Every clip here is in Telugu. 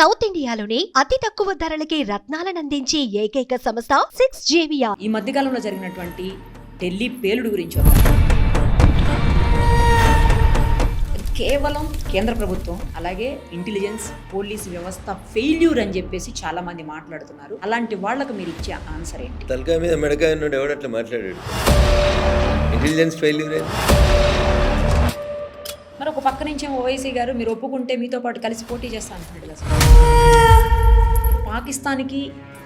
సౌత్ ఇండియాలోని అతి తక్కువ ధరలకి రత్నాలనందించే ఏకైక సంస్థ 6JVR. ఈ మధ్యకాలంలో జరిగినటువంటి ఢిల్లీ పేలుడు గురించి వద్దాం. కేవలం కేంద్ర ప్రభుత్వం అలాగే ఇంటెలిజెన్స్ పోలీస్ వ్యవస్థ ఫెయిల్యూర్ అని చెప్పేసి చాలా మంది మాట్లాడుతున్నారు. అలాంటి వాళ్ళకు మీరు ఇచ్చే ఆన్సర్ ఏంటి? తలకాయ మీద మెడకాయ ఉన్నాడు ఎవడు అట్లా మాట్లాడాడు. ఇంటెలిజెన్స్ ఫెయిల్యూర్ మరి ఒక పక్క నుంచి ఓవైసీ గారు మీరు ఒప్పుకుంటే మీతో పాటు కలిసి పోటీ చేస్తా అంటున్నాడు కదా. పాకిస్తాన్కి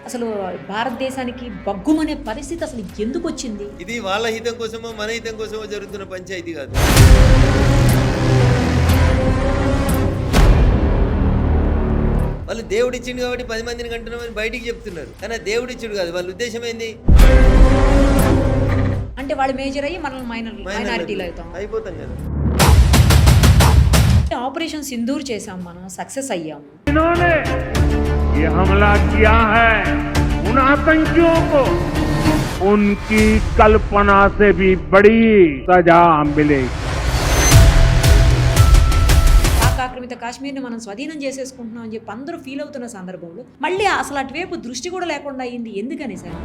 అసలు భారతదేశానికి బగ్గుమనే పరిస్థితి అసలు ఎందుకు వచ్చింది? ఇది వాళ్ళ హితం కోసమో మన హితం కోసమో జరుగుతున్న పంచాయతీ కాదు. వాళ్ళు దేవుడిచ్చిండు కాబట్టి 10 మందిని కంటున్నామని బయటికి చెప్తున్నారు, కానీ దేవుడిచ్చుడు కాదు. వాళ్ళ ఉద్దేశం ఏంది? అంటే వాళ్ళు మేజర్ అయ్యి మనల్ని మైనారిటీలో అయిపోతాం కదా. ఆపరేషన్ సింధూర్ చేసాం, మనం సక్సెస్ అయ్యాము. ये हमला किया है उन आतंकियों को उनकी कल्पना से भी बड़ी सजा मिलेगी. పాక్ ఆక్రమిత కాశ్మీర్ని మనం స్వాధీనం చేసేసుకుంటున్నాం అని చెప్పి అందరూ ఫీల్ అవుతున్న సందర్భంలో మళ్ళీ అసలు అటువైపు దృష్టి కూడా లేకుండా అయింది. ఎందుకని సార్?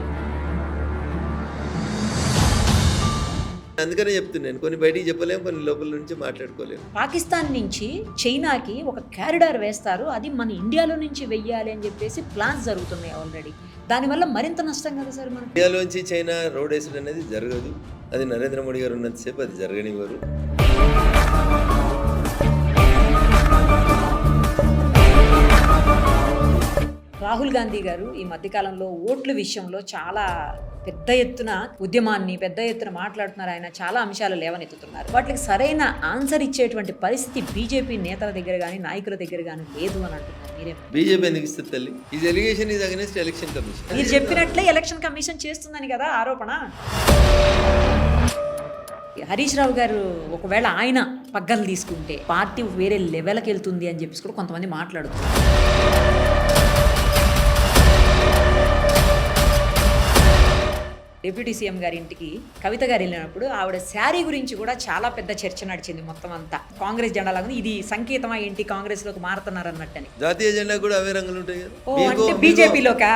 అందుకనే చెప్తున్నాను, కొన్ని బయటికి చెప్పలేము, కొన్ని లోపల నుంచి మాట్లాడుకోలేము. పాకిస్తాన్ నుంచి చైనాకి ఒక కారిడార్ వేస్తారు, అది మన ఇండియాలో నుంచి వెయ్యాలి అని చెప్పేసి ప్లాన్స్ జరుగుతున్నాయి ఆల్రెడీ. దానివల్ల మరింత నష్టం కదా సార్ మనకి. ఇండియాలోంచి చైనా రోడ్ వేసడం అనేది జరగదు. అది నరేంద్ర మోడీ గారు ఉన్నంతసేపు అది జరగనివ్వరు. రాహుల్ గాంధీ గారు ఈ మధ్యకాలంలో ఓట్ల విషయంలో చాలా పెద్ద ఎత్తున ఉద్యమాన్ని పెద్ద ఎత్తున మాట్లాడుతున్నారు. ఆయన చాలా అంశాలు లేవనెత్తుతున్నారు. వాటికి సరైన ఆన్సర్ ఇచ్చేటువంటి పరిస్థితి బీజేపీ నేతల దగ్గర కానీ నాయకుల దగ్గర కానీ లేదు అని అంటున్నారు. మీరే బీజేపీ ఎందుకు ఇస్తుంది తల్లి? Is allegation is against election commission. మీరు చెప్పినట్లే ఎలక్షన్ కమిషన్ చేస్తుందని కదా ఆరోపణ. హరీష్ రావు గారు ఒకవేళ ఆయన పగ్గలు తీసుకుంటే పార్టీ వేరే లెవెల్కి వెళ్తుంది అని చెప్పేసి కూడా కొంతమంది మాట్లాడుతున్నారు. డిప్యూటీ సీఎం గారి ఇంటికి కవిత గారు వెళ్ళినప్పుడు ఆవిడ శారీ గురించి కూడా చాలా పెద్ద చర్చ నడిచింది. మొత్తం అంతా కాంగ్రెస్ జెండా లాగా ఇది సంకేతమా ఏంటి కాంగ్రెస్ లోకి మారుతున్నారు అన్నట్టని. జాతీయ జెండా కూడా అవే రంగులు ఉంటాయి కదా. అంటే బీజేపీలోకా?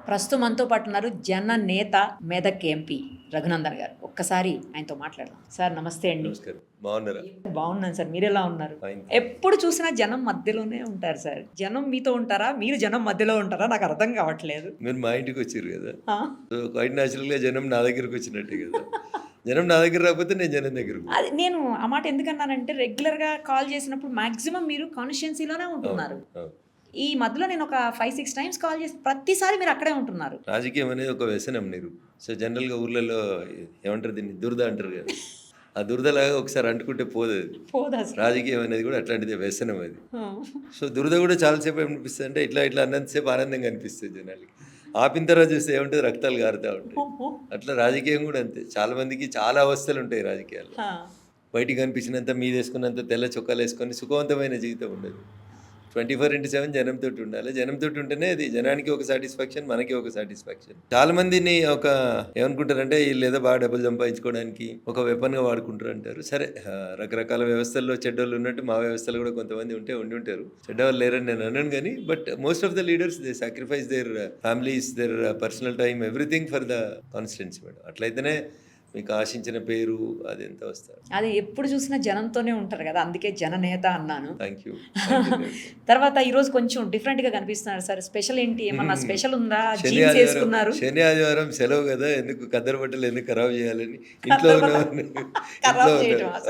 ప్రస్తుతం మనతో పాటు ఉన్నారు జన నేత మెదక్ ఎంపీ రఘునందన్ గారు. ఒక్కసారి ఆయనతో మాట్లాడదాం. సార్ నమస్తే అండి. నమస్కారం. బాగున్నారా? బాగున్నాను సార్, మీరు ఎలా ఉన్నారు? ఎప్పుడు చూసినా జనం మధ్యలోనే ఉంటారు సార్. జనం మీతో ఉంటారా, మీరు జనం మధ్యలో ఉంటారా? నాకు అర్థం కావట్లేదు. మీరు మా ఇంటికి వచ్చారు కదా, సో క్వైట్ న్యాచురల్ గా జనం నా దగ్గరకు వచ్చినట్టే కదా. జనం నా దగ్గర రాకపోతే నేను జనం దగ్గరకు. అది నేను ఆ మాట ఎందుకన్నానంటే రెగ్యులర్ గా కాల్ చేసినప్పుడు మాక్సిమం మీరు కాన్స్టిట్యుయెన్సీలోనే ఉంటున్నారు. ఈ మధ్యలో నేను ఒక 5-6 టైమ్స్ కాల్ చేసి ప్రతిసారి మీరు అక్కడే ఉంటున్నారు. రాజకీయం అనేది ఒక వ్యసనం నీరు. సో జనరల్గా ఊర్లలో ఏమంటారు దీన్ని, దురద అంటారు కదా. ఆ దురదలాగా ఒకసారి అంటుకుంటే పోదు. రాజకీయం అనేది కూడా అట్లాంటిది వ్యసనం అది. సో దురద కూడా చాలాసేపు ఏమనిపిస్తుంది అంటే ఇట్లా అన్నంతసేపు ఆనందంగా అనిపిస్తుంది జనాలకి. ఆపిన తర్వాత చూస్తే ఏముంటుంది, రక్తాలు కారుతూ ఉంటాయి. అట్లా రాజకీయం కూడా అంతే. చాలా మందికి చాలా అవస్థలు ఉంటాయి రాజకీయాల్లో. బయటికి కనిపించినంత మీద వేసుకున్నంత తెల్ల చొక్కాలు వేసుకొని సుఖవంతమైన జీవితం ఉండదు. 24/7 జనంతో ఉండాలి. జనంతో ఉంటేనే అది జనానికి ఒక సాటిస్ఫాక్షన్, మనకి ఒక సాటిస్ఫాక్షన్. చాలా మందిని ఒక ఏమనుకుంటారంటే వీళ్ళు ఏదో బాగా డబ్బులు సంపాదించుకోవడానికి ఒక వెపన్గా వాడుకుంటారు అంటారు. సరే, రకరకాల వ్యవస్థల్లో చెడ్డోళ్ళు ఉన్నట్టు మా వ్యవస్థలు కూడా కొంతమంది ఉండి ఉంటారు. చెడ్డవాళ్ళు లేరని నేను అన్నాను కానీ, but most of the leaders they sacrifice their families, their personal time, everything for the constituency madam. అట్లయితేనే మీకు ఆశించిన పేరు అది ఎంత వస్తారు. అది ఎప్పుడు చూసినా జనంతోనే ఉంటారు కదా, అందుకే జననేత అన్నాను. Thank you. తర్వాత ఈ రోజు కొంచెం డిఫరెంట్ గా కనిపిస్తున్నారు సార్. స్పెషల్ ఏంటి, ఏమన్నా స్పెషల్ ఉందా? జీన్స్ వేసుకున్నారు. శని ఆదివారం సెలవు కదా, ఎందుకు కద్దరు బట్టలు ఎందుకు ఖరాబ్ చేయాలని ఇంట్లో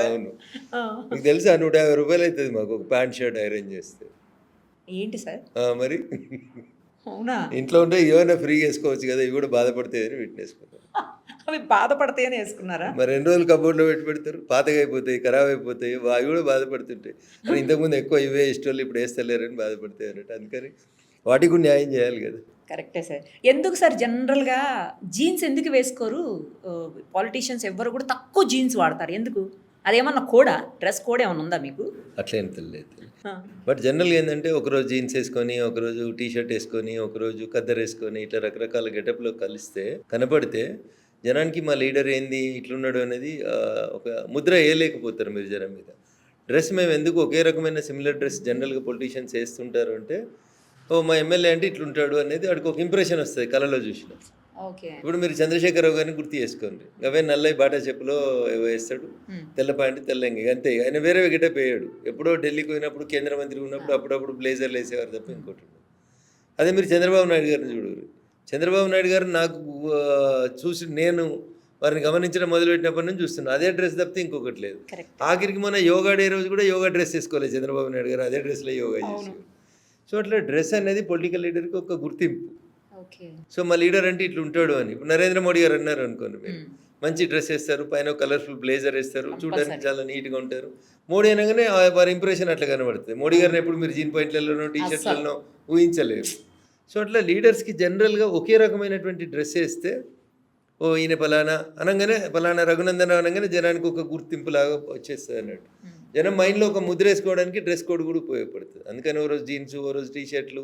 అవును. మీకు తెలుసా 150 రూపాయలు అవుతుంది మాకు ఒక ప్యాంట్ షర్ట్ ఐరన్ చేస్తే. ఏంటి సార్? మరి అవునా? ఇంట్లో ఉంటే ఏమైనా ఫ్రీగా వేసుకోవచ్చు కదా, ఇవి కూడా బాధపడతాయని వీటిని వేసుకుంటారు. అవి బాధపడతాయని వేసుకున్నారా? మరి 2 రోజులు కబోర్డ్లో పెడతారు, పాతగా అయిపోతాయి, ఖరాబ్ అయిపోతాయి, అవి కూడా బాధపడుతుంటాయి. మరి ఇంతకుముందు ఎక్కువ ఇవే ఇష్టోళ్ళు ఇప్పుడు వేస్తలేరని బాధపడతాయి అన్నట్టు. అందుకని వాటికి కూడా న్యాయం చేయాలి కదా. కరెక్టే సార్. ఎందుకు సార్ జనరల్గా జీన్స్ ఎందుకు వేసుకోరు? పాలిటీషియన్స్ ఎవ్వరు కూడా తక్కువ జీన్స్ వాడతారు, ఎందుకు? అదేమన్నా కోడా, డ్రెస్ కోడ్ ఏమన్నా ఉందా మీకు? అట్లేం తెలియదు. బట్ జనరల్గా ఏంటంటే ఒకరోజు జీన్స్ వేసుకొని, ఒకరోజు టీ షర్ట్ వేసుకొని, ఒకరోజు కద్దరు వేసుకొని, ఇట్లా రకరకాల గెటప్లో కలిస్తే కనపడితే జనానికి మా లీడర్ ఏంది ఇట్లున్నాడు అనేది ఒక ముద్ర వేయలేకపోతారు మీరు జనం మీద. డ్రెస్ మేము ఎందుకు ఒకే రకమైన సిమిలర్ డ్రెస్ జనరల్గా పొలిటీషియన్స్ వేస్తుంటారు అంటే, ఓ మా ఎమ్మెల్యే అంటే ఇట్లుంటాడు అనేది వాడికి ఒక ఇంప్రెషన్ వస్తుంది కళలో చూసిన. ఓకే. ఇప్పుడు మీరు చంద్రశేఖరరావు గారిని గుర్తు చేసుకోండి, అవే నల్లయి బాటా చెప్పులో ఏవో వేస్తాడు, తెల్ల ప్యాంటు తెల్లంగి, అంతే. ఆయన వేరే గెటప్ వేయడు. ఎప్పుడో ఢిల్లీకి పోయినప్పుడు కేంద్ర మంత్రి ఉన్నప్పుడు అప్పుడప్పుడు బ్లేజర్లు వేసేవారు తప్ప ఇంకోటి ఉండదు. అదే మీరు చంద్రబాబు నాయుడు గారిని చూడరు. చంద్రబాబు నాయుడు గారు నాకు చూసి నేను వారిని గమనించడం మొదలుపెట్టినప్పటి నుంచి చూస్తున్నాను, అదే డ్రెస్ తప్పితే ఇంకొకటి లేదు. ఆఖరికి మన యోగా డే రోజు కూడా యోగా డ్రెస్ వేసుకోలేదు చంద్రబాబు నాయుడు గారు, అదే డ్రెస్లో యోగా చేసేవారు. సో అట్లా డ్రెస్ అనేది పొలిటికల్ లీడర్కి ఒక గుర్తింపు. సో మా లీడర్ అంటే ఇట్లా ఉంటాడు అని. ఇప్పుడు నరేంద్ర మోడీ గారు అన్నారు అనుకోండి, మీరు మంచి డ్రెస్ వేస్తారు, పైన కలర్ఫుల్ బ్లేజర్ వేస్తారు, చూడడానికి చాలా నీట్గా ఉంటారు. మోడీ అనగానే వారి ఇంప్రెషన్ అట్లా కనబడుతుంది. మోడీ గారిని ఎప్పుడు మీరు జీన్ పాయింట్లలోనో టీ షర్ట్లలో ఊహించలేరు. సో అట్లా లీడర్స్కి జనరల్గా ఒకే రకమైనటువంటి డ్రెస్ వేస్తే, ఓ ఈయన ఫలానా అనగానే, ఫలానా రఘునందన్ అనగానే జనానికి ఒక గుర్తింపు లాగా వచ్చేస్తుంది అన్నట్టు. జనం మైండ్లో ఒక ముద్ర వేసుకోవడానికి డ్రెస్ కోడ్ కూడా ఉపయోగపడుతుంది. అందుకని ఓ రోజు జీన్స్, ఓ రోజు టీ షర్ట్లు,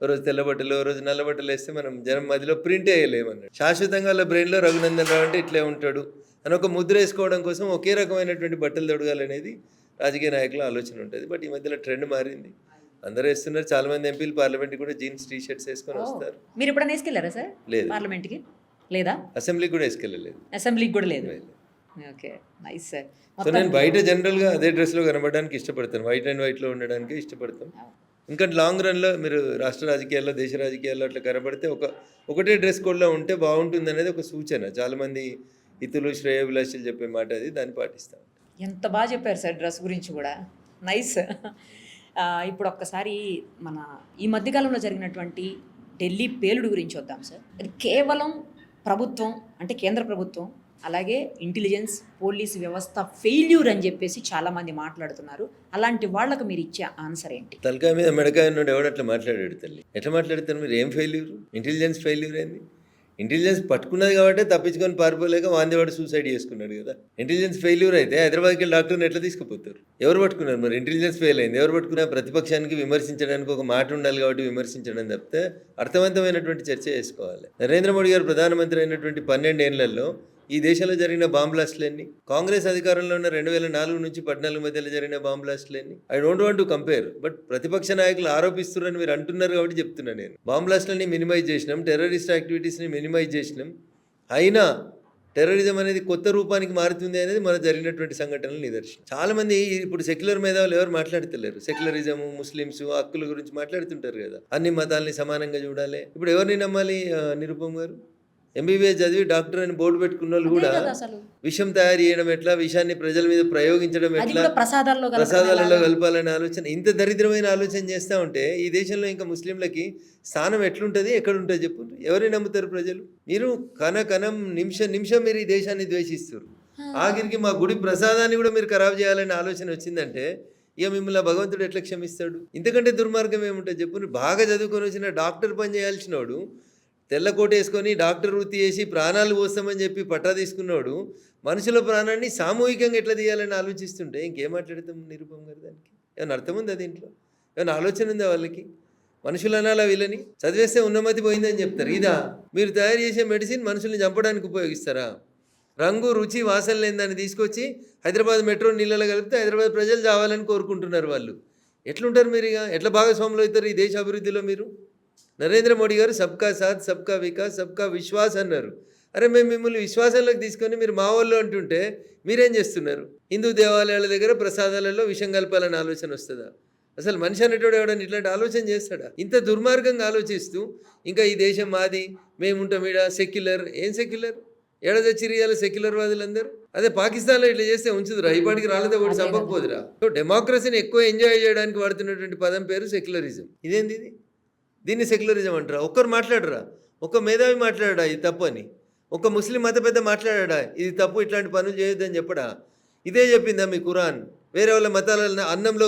ఓ రోజు తెల్ల బట్టలు, ఓ రోజు నల్ల బట్టలు వేస్తే మనం జనం మధ్యలో ప్రింట్ వేయలేమన్నట్టు. శాశ్వతంగా వాళ్ళ బ్రెయిన్లో రఘునందన్ రావు అంటే ఇట్లే ఉంటాడు అని ఒక ముద్ర వేసుకోవడం కోసం ఒకే రకమైనటువంటి బట్టలు తొడగాలనేది రాజకీయ నాయకుల ఆలోచన ఉంటుంది. బట్ ఈ మధ్యలో ట్రెండ్ మారింది, అందరూ వేస్తున్నారు. చాలా మంది ఎంపీలు పార్లమెంట్కి కూడా జీన్స్ టీ షర్ట్స్ వేసుకొని వస్తారు. మీరు ఎప్పుడైనా వేసుకెళ్ళారా సార్? లేదు. పార్లమెంట్కి లేదా? అసెంబ్లీకి కూడా వేసుకెళ్ళలేదు. అసెంబ్లీకి కూడా లేదు. Okay, nice sir. సో నేను బయట జనరల్గా అదే డ్రెస్లో కనబడడానికి ఇష్టపడతాను, వైట్ అండ్ వైట్లో ఉండడానికి ఇష్టపడతాను. ఇంకా లాంగ్ రన్లో మీరు రాష్ట్ర రాజకీయాల్లో, దేశ రాజకీయాల్లో అట్లా కనబడితే ఒకటే డ్రెస్ కోడ్లో ఉంటే బాగుంటుంది అనేది ఒక సూచన. చాలామంది ఇతులు శ్రేయోభిలాషులు చెప్పే మాట అది, దాన్ని పాటిస్తాం. ఎంత బాగా చెప్పారు సార్ డ్రెస్ గురించి కూడా, నైస్. ఇప్పుడు ఒక్కసారి మన ఈ మధ్యకాలంలో జరిగినటువంటి ఢిల్లీ పేలుడు గురించి వద్దాం సార్. అది కేవలం ప్రభుత్వం అంటే కేంద్ర ప్రభుత్వం, అలాగే ఇంటెలిజెన్స్, పోలీస్ వ్యవస్థ ఫెయిల్యూర్ అని చెప్పేసి చాలామంది మాట్లాడుతున్నారు. అలాంటి వాళ్ళకు మీరు ఇచ్చే ఆన్సర్ ఏంటి? తలకాయ మీద మెడకాయ ఉన్నాడు ఎవడు అట్లా మాట్లాడాడు తల్లి. ఎట్లా మాట్లాడతారు మీరు? ఏం ఫెయిల్యూర్? ఇంటెలిజెన్స్ ఫెయిల్యూర్ ఏంది? ఇంటెలిజెన్స్ పట్టుకున్నది కాబట్టి తప్పించుకొని పారిపోలేక వాందేవాడు సూసైడ్ చేసుకున్నాడు కదా. ఇంటెలిజెన్స్ ఫెయిల్యూర్ అయితే హైదరాబాద్కి వెళ్ళి డాక్టర్ని ఎట్లా తీసుకుపోతారు? ఎవరు పట్టుకున్నారు మరి? ఇంటెలిజెన్స్ ఫెయిల్ అయింది, ఎవరు పట్టుకున్నా? ప్రతిపక్షానికి విమర్శించడానికి ఒక మాట ఉండాలి కాబట్టి విమర్శించడం తప్పితే అర్థవంతమైనటువంటి చర్చ చేసుకోవాలి. నరేంద్ర మోడీ గారు ప్రధానమంత్రి అయినటువంటి 12 ఏళ్లలో ఈ దేశంలో జరిగిన బాంబ్ బ్లాస్ట్లన్నీ, కాంగ్రెస్ అధికారంలో ఉన్న 2004 నుంచి 14 మధ్యలో జరిగిన బాంబ్ బ్లాస్ట్లన్నీ, I don't want to compare, but ప్రతిపక్ష నాయకులు ఆరోపిస్తున్నారని మీరు అంటున్నారు కాబట్టి చెప్తున్నా. నేను బాంబ్ బ్లాస్ట్లని మినిమైజ్ చేసినాం, టెర్రరిస్ట్ యాక్టివిటీస్ని మినిమైజ్ చేసినాం. అయినా టెర్రరిజం అనేది కొత్త రూపానికి మారుతుంది అనేది మన జరిగినటువంటి సంఘటనలు నిదర్శనం. చాలామంది ఇప్పుడు సెక్యులర్ మేధావులు ఎవరు మాట్లాడతలేరు. సెక్యులరిజము, ముస్లిమ్స్ హక్కుల గురించి మాట్లాడుతుంటారు కదా, అన్ని మతాలని సమానంగా చూడాలి. ఇప్పుడు ఎవరిని నమ్మాలి? నిరుపమ్ గారు ఎంబీబీఎస్ చదివి డాక్టర్ అని బోర్డు పెట్టుకున్న వాళ్ళు కూడా విషం తయారు చేయడం ఎట్లా, విషాన్ని ప్రజల మీద ప్రయోగించడం ఎట్లా, ప్రసాదాలలో కలపాలనే ఆలోచన, ఇంత దరిద్రమైన ఆలోచన చేస్తూ ఉంటే ఈ దేశంలో ఇంకా ముస్లింలకి స్థానం ఎట్లుంటుంది, ఎక్కడుంటుంది చెప్పు? ఎవరిని నమ్ముతారు ప్రజలు? మీరు కణం నిమిషం మీరు ఈ దేశాన్ని ద్వేషిస్తారు. ఆఖరికి మా గుడి ప్రసాదాన్ని కూడా మీరు ఖరాబ్ చేయాలనే ఆలోచన వచ్చిందంటే ఇక మిమ్మల్ని భగవంతుడు ఎట్లా క్షమిస్తాడు? ఇంతకంటే దుర్మార్గం ఏముంటుంది చెప్పు? బాగా చదువుకొని వచ్చిన డాక్టర్ పని చేయాల్సిన వాడు, తెల్లకోట వేసుకొని డాక్టర్ వృత్తి చేసి ప్రాణాలు పోస్తామని చెప్పి పట్టా తీసుకున్నాడు, మనుషుల ప్రాణాన్ని సామూహికంగా ఎట్లా తీయాలని ఆలోచిస్తుంటే ఇంకేం మాట్లాడతాం నిరుపమ్ గారు? దానికి ఏమైనా అర్థం ఉందా? దీంట్లో ఏమైనా ఆలోచన ఉందా వాళ్ళకి? మనుషులు అనాలా వీళ్ళని? చదివేస్తే ఉన్నమతి పోయిందని చెప్తారు. ఇదా మీరు తయారు చేసే మెడిసిన్ మనుషుల్ని చంపడానికి ఉపయోగిస్తారా? రంగు, రుచి, వాసన లేని దాన్ని తీసుకొచ్చి హైదరాబాద్ మెట్రో నీళ్ళలో కలిపితే హైదరాబాద్ ప్రజలు చావాలని కోరుకుంటున్నారు వాళ్ళు. ఎట్లుంటారు మీరు? ఇక ఎట్లా భాగస్వాములు అవుతారు ఈ దేశ అభివృద్ధిలో మీరు? నరేంద్ర మోడీ గారు సబ్కా సాథ్, సబ్కా వికాస్, సబ్కా విశ్వాస్ అన్నారు. అరే మేము మిమ్మల్ని విశ్వాసంలోకి తీసుకొని మీరు మా వాళ్ళు అంటుంటే మీరేం చేస్తున్నారు? హిందూ దేవాలయాల దగ్గర ప్రసాదాలలో విషం కలపాలని ఆలోచన వస్తుందా? అసలు మనిషి అనేటోడు ఎవడని ఇట్లాంటి ఆలోచన చేస్తాడా? ఇంత దుర్మార్గంగా ఆలోచిస్తూ ఇంకా ఈ దేశం మాది, మేముంటాం ఈడ, సెక్యులర్. ఏం సెక్యులర్? ఏడాదచ్చిరియాల సెక్యులర్ వాదులందరూ. అదే పాకిస్తాన్లో ఇట్లా చేస్తే ఉంచుదురా? ఇప్పటికి రాలేదో కూడా చంపకపోదురా? డెమోక్రసీని ఎక్కువ ఎంజాయ్ చేయడానికి వాడుతున్నటువంటి పదం పేరు సెక్యులరిజం. ఇదేంది ఇది? దీన్ని సెక్యులరిజం అంటారా? ఒక్కరు మాట్లాడరా? ఒక్క మేధావి మాట్లాడా ఇది తప్పు అని? ఒక ముస్లిం మత పెద్ద మాట్లాడా ఇది తప్పు, ఇట్లాంటి పనులు చేయొద్దని చెప్పడా? ఇదే చెప్పిందా మీ ఖురాన్? వేరే వాళ్ళ మతాల అన్నంలో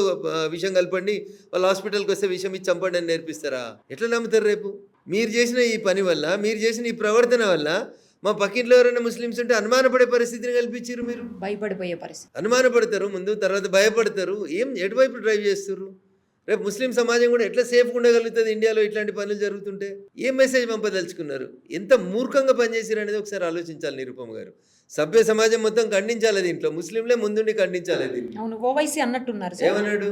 విషం కలపండి, వాళ్ళ హాస్పిటల్కి వస్తే విషం ఇచ్చి చంపండి అని నేర్పిస్తారా? ఎట్లా నమ్ముతారు రేపు? మీరు చేసిన ఈ పని వల్ల, మీరు చేసిన ఈ ప్రవర్తన వల్ల మా పక్కింట్లో ఎవరైనా ముస్లిమ్స్ ఉంటే అనుమానపడే పరిస్థితిని కల్పించారు. మీరు భయపడిపోయే పరిస్థితి. అనుమానపడతారు ముందు, తర్వాత భయపడతారు. ఎటువైపు డ్రైవ్ చేస్తారు? రేపు ముస్లిం సమాజం కూడా ఎట్లా సేఫ్గా ఉండగలుగుతుంది ఇండియాలో ఇట్లాంటి పనులు జరుగుతుంటే? ఏం మెసేజ్ పంపదలుచుకున్నారు? ఎంత మూర్ఖంగా పనిచేసారు అనేది ఒకసారి ఆలోచించాలి నిరుపమ్ గారు. సభ్య సమాజం మొత్తం ఖండించాలి దీంట్లో, ముస్లింలే ముందుండి ఖండించాలి దీన్ని. అవును, ఓవైసీ అన్నట్టున్నారు సార్. ఏమన్నాడు?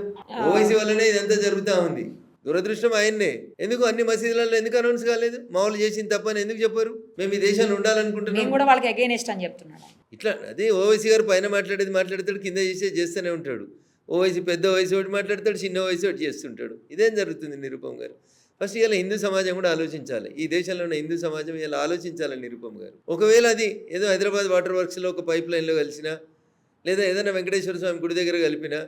ఓవైసీ వల్లనే ఇదంతా జరుగుతూ ఉంది. దురదృష్టం ఆయన్నే. ఎందుకు అన్ని మసీదులలో ఎందుకు అనౌన్స్ కాలేదు? మామూలు చేసిన తప్పని ఎందుకు చెప్పారు? మేము ఈ దేశాన్ని ఉండాలనుకుంటున్నాం. నేను కూడా వాళ్ళకి అగైనెస్ట్ అని చెప్తున్నాడు. ఇట్లా అదే ఓవైసీ గారు పైన మాట్లాడతాడు, కింద చేస్తూనే ఉంటాడు. ఓవైసీ పెద్ద వయసు ఒకటి మాట్లాడతాడు, చిన్న వయసు ఒకటి చేస్తుంటాడు. ఇదేం జరుగుతుంది నిరుపమ్ గారు? ఫస్ట్ ఇలా హిందూ సమాజం కూడా ఆలోచించాలి. ఈ దేశంలో ఉన్న హిందూ సమాజం ఇలా ఆలోచించాలి నిరుపమ్ గారు. ఒకవేళ అది ఏదో హైదరాబాద్ వాటర్ వర్క్స్లో ఒక పైప్ లైన్లో కలిసినా, లేదా ఏదైనా వెంకటేశ్వర స్వామి గుడి దగ్గర కలిపినా,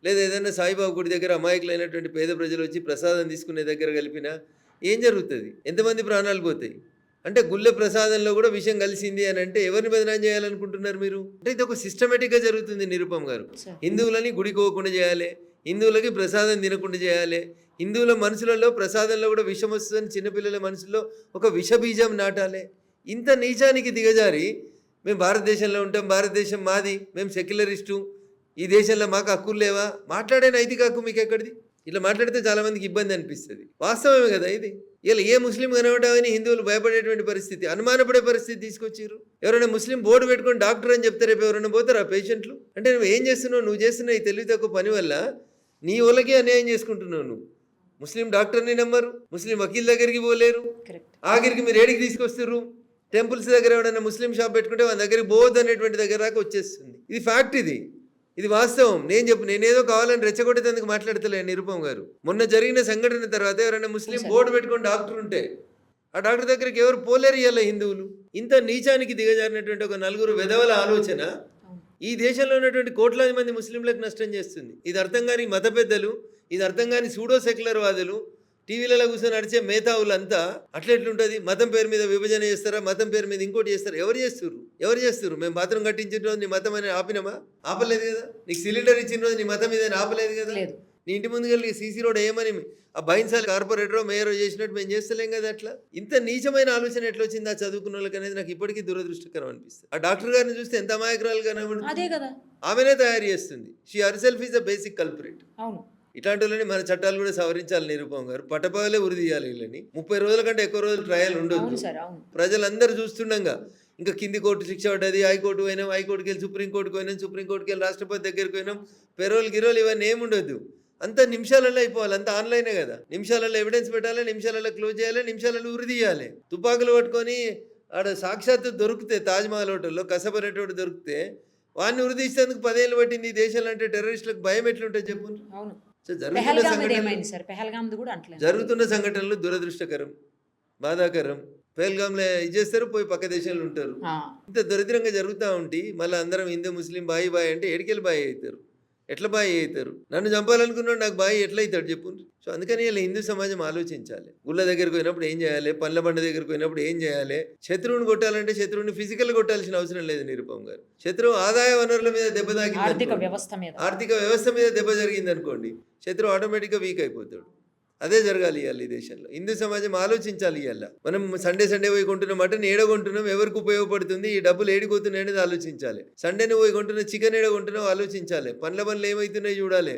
లేదా ఏదైనా సాయిబాబా గుడి దగ్గర అమాయకులైనటువంటి పేద ప్రజలు వచ్చి ప్రసాదం తీసుకునే దగ్గర కలిపినా ఏం జరుగుతుంది? ఎంతమంది ప్రాణాలు పోతాయి? అంటే గుళ్ళ ప్రసాదంలో కూడా విషయం కలిసింది అని అంటే ఎవరిని బదనాం చేయాలనుకుంటున్నారు మీరు? అంటే ఇది ఒక సిస్టమేటిక్గా జరుగుతుంది నిరుపమ్ గారు. హిందువులని గుడికి పోకుండా చేయాలి, హిందువులకి ప్రసాదం తినకుండా చేయాలి, హిందువుల మనసులలో ప్రసాదంలో కూడా విషం వస్తుందని చిన్నపిల్లల మనసులో ఒక విషబీజం నాటాలి. ఇంత నీచానికి దిగజారి మేము భారతదేశంలో ఉంటాం, భారతదేశం మాది, మేము సెక్యులరిస్టు, ఈ దేశంలో మాకు హక్కులు లేవా? మాట్లాడే నైతిక హక్కు మీకు ఎక్కడిది? ఇట్లా మాట్లాడితే చాలామందికి ఇబ్బంది అనిపిస్తుంది. వాస్తవమే కదా ఇది. ఇలా ఏ ముస్లిం కనబడామని హిందువులు భయపడేటువంటి పరిస్థితి, అనుమానపడే పరిస్థితి తీసుకొచ్చారు. ఎవరైనా ముస్లిం బోర్డు పెట్టుకొని డాక్టర్ అని చెప్తే రేపు ఎవరైనా పోతారా పేషెంట్లు? అంటే నువ్వు ఏం చేస్తున్నావు? నువ్వు చేస్తున్న ఈ తెలివి తక్కువ పని వల్ల నీ వాళ్ళకే అన్యాయం చేసుకుంటున్నావు. నువ్వు ముస్లిం డాక్టర్ని నమ్మరు, ముస్లిం వకీల్ దగ్గరికి పోలేరు. ఆఖరికి మీరు ఏడికి తీసుకొస్తారు? టెంపుల్స్ దగ్గర ఎవరైనా ముస్లిం షాప్ పెట్టుకుంటే వాళ్ళ దగ్గరికి పోవద్దు అనేటువంటి దగ్గర దాకా వచ్చేస్తుంది. ఇది ఫ్యాక్ట్, ఇది వాస్తవం. నేనేదో కావాలని రెచ్చగొట్టేందుకు మాట్లాడతలే నిరుపమ్ గారు. మొన్న జరిగిన సంఘటన తర్వాత ఎవరైనా ముస్లిం బోర్డు పెట్టుకుని డాక్టర్ ఉంటే ఆ డాక్టర్ దగ్గరికి ఎవరు పోలేరు ఇవాళ హిందువులు. ఇంత నీచానికి దిగజారినటువంటి ఒక నలుగురు వెధవల ఆలోచన ఈ దేశంలో ఉన్నటువంటి కోట్లాది మంది ముస్లింలకు నష్టం చేస్తుంది. ఇది అర్థం కాని మత పెద్దలు, ఇది అర్థం కాని సూడో సెక్యులర్ వాదులు, టీవీలలో కూర్చొని నడిచే మేధావులంతా అట్లెట్లుంటుంది? మతం పేరు మీద విభజన చేస్తారా, మతం పేరు మీద ఇంకోటి చేస్తారా? ఎవరు చేస్తారు? మేము బాత్రూమ్ కట్టించిన రోజు నీ మతం అని ఆపినమా? ఆపలేదు కదా. నీకు సిలిండర్ ఇచ్చిన రోజు నీ మతం మీద ఆపలేదు కదా. నీ ఇంటి ముందుకు వెళ్ళి సీసీ రోడ్ ఏమని ఆ బైన్సాల్ కార్పొరేటరో మేయరో చేసినట్టు మేము చేస్తలేం కదా. అట్లా ఇంత నీచమైన ఆలోచన ఎట్లా వచ్చింది ఆ చదువుకున్న వాళ్ళకి అనేది నాకు ఇప్పటికీ దురదృష్టకరం అనిపిస్తుంది. ఆ డాక్టర్ గారిని చూస్తే ఎంత అమాయకురాలు కనబడుతుంది. ఆమెనే తయారు చేస్తుంది. She herself is the basic culprit. ఇట్లాంటి వాళ్ళని మన చట్టాలు కూడా సవరించాలి నిరుపమ్ గారు. పట్టపగలే ఉరి తీయాలి వీళ్ళని. 30 రోజుల కంటే ఎక్కువ రోజులు ట్రయల్ ఉండొద్దు. ప్రజలందరూ చూస్తుండగా ఇంకా కింది కోర్టు శిక్ష పడ్డది, హైకోర్టు పోయినాం, హైకోర్టుకి వెళ్ళి సుప్రీంకోర్టుకి పోయినాం, సుప్రీంకోర్టుకి వెళ్ళి రాష్ట్రపతి దగ్గరికి పోయినాం, పెరోల్ గిరోల్ ఇవన్నీ ఏముండొద్దు. అంత నిమిషాలలో అయిపోవాలి, అంత ఆన్లైనే కదా. నిమిషాలలో ఎవిడెన్స్ పెట్టాలి, నిమిషాలలో క్లోజ్ చేయాలి, నిమిషాలలో ఉరి తీయాలి. తుపాకులు పట్టుకొని ఆడ సాక్షాత్తు దొరికితే తాజ్మహల్ హోటల్లో కసబరేటోడు దొరికితే వాడిని ఉరి తీసేందుకు 10 ఏళ్ళు పట్టింది. ఈ దేశంలో అంటే టెర్రరిస్టులకు భయం ఎట్లుంటుంది చెప్పు. జరుగుతున్న సంఘటనలు దురదృష్టకరం, బాధాకరం. పెహల్గాంలో ఇది చేస్తారు, పోయి పక్క దేశంలో ఉంటారు. ఇంత దరిద్రంగా జరుగుతూ ఉంటే మళ్ళీ అందరం హిందూ ముస్లిం బాయి అంటే ఎడికెళ్ళి బాయి అవుతారు. ఎట్లా బాయి అవుతారు? నన్ను చంపాలనుకున్నాడు, నాకు బాయి ఎట్లా అవుతాడు చెప్పు. సో అందుకని ఇలా హిందూ సమాజం ఆలోచించాలి. గుళ్ళ దగ్గరికి పోయినప్పుడు ఏం చేయాలి, పండ్ల బండ దగ్గరికి పోయినప్పుడు ఏం చేయాలి. శత్రువుని కొట్టాలంటే శత్రువుని ఫిజికల్ కొట్టాల్సిన అవసరం లేదు నిరుపమ్ గారు. శత్రువు ఆదాయ వనరుల మీద దెబ్బ తాకి ఆర్థిక వ్యవస్థ మీద దెబ్బ జరిగింది అనుకోండి, శత్రువు ఆటోమేటిక్గా వీక్ అయిపోతాడు. అదే జరగాలి ఇవాళ ఈ దేశంలో. హిందూ సమాజం ఆలోచించాలి. ఇవాళ మనం సండే పోయి కొంటున్న మటన్ ఏడ కొంటున్నాం, ఎవరికి ఉపయోగపడుతుంది, ఈ డబ్బులు ఏడిపోతున్నాయి అనేది ఆలోచించాలి. సండేని పోయి కొంటున్న చికెన్ ఏడ కొంటున్నాం ఆలోచించాలి. పండ్ల పనులు ఏమవుతున్నాయి చూడాలి.